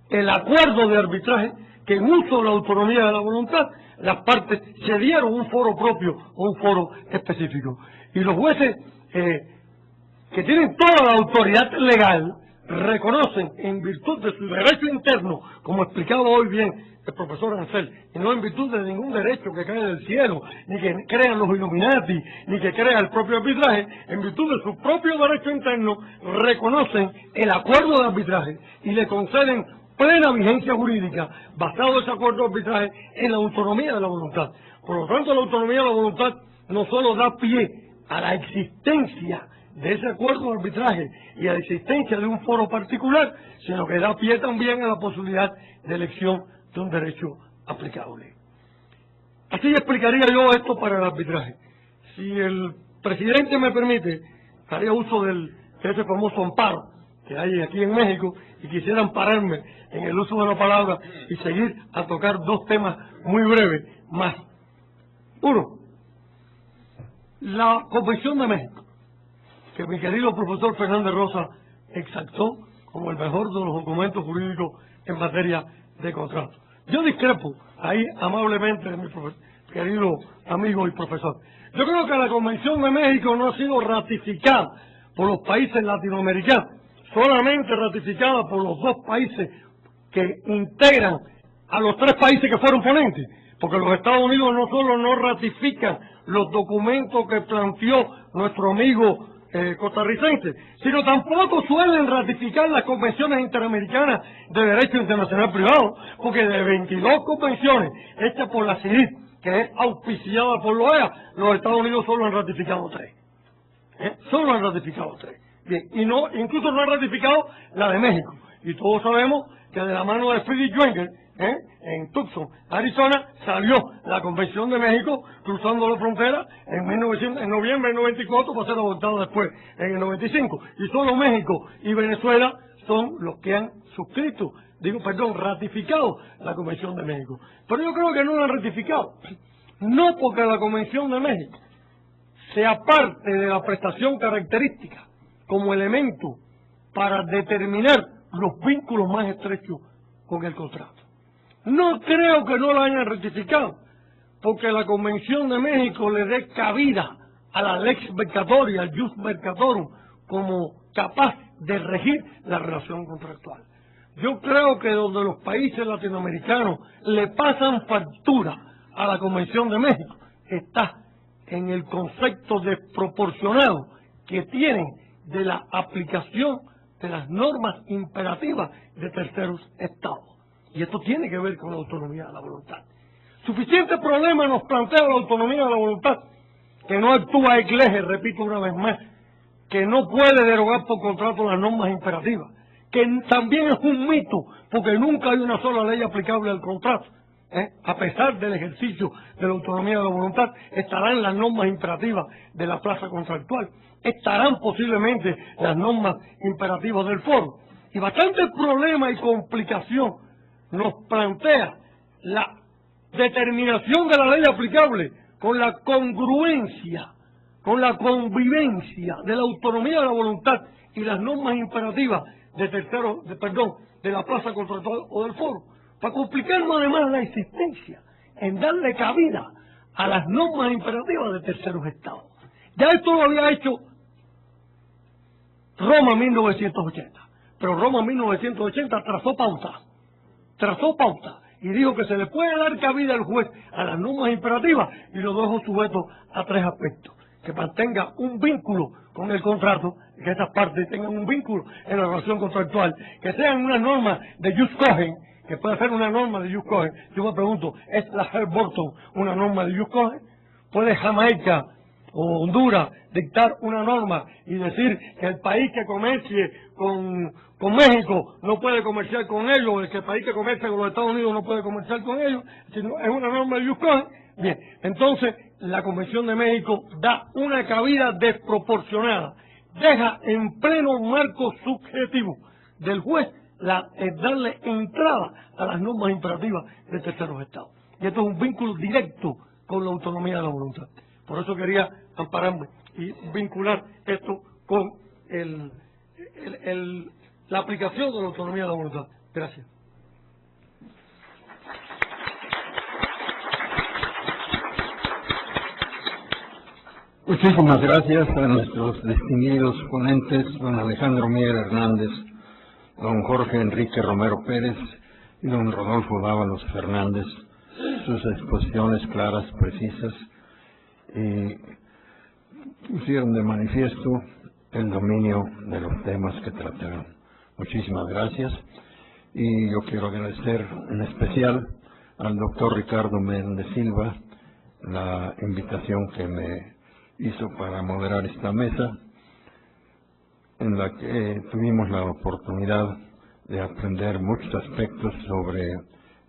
Speaker 4: el acuerdo de arbitraje que en uso de la autonomía de la voluntad las partes se dieron un foro propio o un foro específico. Y los jueces que tienen toda la autoridad legal, reconocen en virtud de su derecho interno, como explicaba hoy bien el profesor Ansel, y no en virtud de ningún derecho que cae del cielo, ni que crean los Illuminati, ni que crea el propio arbitraje, en virtud de su propio derecho interno, reconocen el acuerdo de arbitraje y le conceden plena vigencia jurídica, basado ese acuerdo de arbitraje en la autonomía de la voluntad. Por lo tanto, la autonomía de la voluntad no solo da pie a la existencia de ese acuerdo de arbitraje y a la existencia de un foro particular, sino que da pie también a la posibilidad de elección de un derecho aplicable. Así explicaría yo esto para el arbitraje. Si el presidente me permite, haría uso de ese famoso amparo que hay aquí en México y quisiera ampararme en el uso de la palabra y seguir a tocar dos temas muy breves más. Uno, la Convención de México, que mi querido profesor Fernández Rosa exaltó como el mejor de los documentos jurídicos en materia de contrato. Yo discrepo ahí amablemente de mi querido amigo y profesor. Yo creo que la Convención de México no ha sido ratificada por los países latinoamericanos, solamente ratificada por los dos países que integran a los tres países que fueron ponentes, porque los Estados Unidos no solo no ratifican los documentos que planteó nuestro amigo costarricense, sino tampoco suelen ratificar las convenciones interamericanas de derecho internacional privado, porque de 22 convenciones hechas por la CIDID, que es auspiciada por la OEA, los Estados Unidos solo han ratificado 3. Solo han ratificado 3. Bien, y no, incluso no han ratificado la de México. Y todos sabemos que de la mano de Friedrich Schwenker, en Tucson, Arizona, salió la Convención de México cruzando la frontera en noviembre del 94 para ser adoptada después en el 95. Y solo México y Venezuela son los que han ratificado la Convención de México. Pero yo creo que no la han ratificado. No porque la Convención de México sea parte de la prestación característica como elemento para determinar los vínculos más estrechos con el contrato. No creo que no la hayan ratificado, porque la Convención de México le dé cabida a la lex mercatoria, al jus mercatorum, como capaz de regir la relación contractual. Yo creo que donde los países latinoamericanos le pasan factura a la Convención de México está en el concepto desproporcionado que tienen de la aplicación de las normas imperativas de terceros estados. Y esto tiene que ver con la autonomía de la voluntad. Suficiente problema nos plantea la autonomía de la voluntad, que no actúa ex lege, repito una vez más, que no puede derogar por contrato las normas imperativas, que también es un mito, porque nunca hay una sola ley aplicable al contrato. A pesar del ejercicio de la autonomía de la voluntad, estarán las normas imperativas de la plaza contractual, estarán posiblemente las normas imperativas del foro. Y bastante problema y complicación nos plantea la determinación de la ley aplicable con la congruencia, con la convivencia de la autonomía de la voluntad y las normas imperativas de la plaza contractual o del foro. Para complicarnos además la existencia en darle cabida a las normas imperativas de terceros estados. Ya esto lo había hecho Roma 1980, pero Roma 1980 trazó pauta y dijo que se le puede dar cabida al juez a las normas imperativas y lo dejó sujeto a 3 aspectos: que mantenga un vínculo con el contrato, que estas partes tengan un vínculo en la relación contractual, que sean unas normas de jus cogens, que puede ser una norma de jus cogens. Yo me pregunto, ¿es la Hart-Burton una norma de jus cogens? ¿Puede Jamaica o Honduras dictar una norma y decir que el país que comercie con México no puede comerciar con ellos, o el que el país que comercie con los Estados Unidos no puede comerciar con ellos? Sino es una norma de jus cogens. Bien, entonces la Convención de México da una cabida desproporcionada, deja en pleno marco subjetivo del juez darle entrada a las normas imperativas de terceros estados. Y esto es un vínculo directo con la autonomía de la voluntad. Por eso quería ampararme y vincular esto con la aplicación de la autonomía de la voluntad. Gracias.
Speaker 1: Muchísimas gracias a nuestros distinguidos ponentes, don Alejandro Mier Hernández, don Jorge Enrique Romero Pérez y don Rodolfo Dávalos Fernández. Sus exposiciones claras, precisas, y pusieron de manifiesto el dominio de los temas que trataron. Muchísimas gracias, y yo quiero agradecer en especial al doctor Ricardo Méndez Silva la invitación que me hizo para moderar esta mesa, en la que tuvimos la oportunidad de aprender muchos aspectos sobre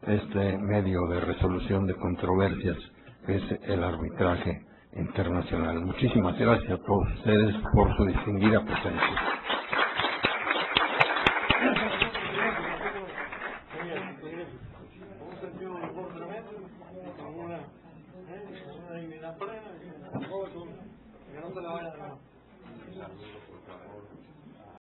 Speaker 1: este medio de resolución de controversias que es el arbitraje internacional. Muchísimas gracias a todos ustedes por su distinguida presencia.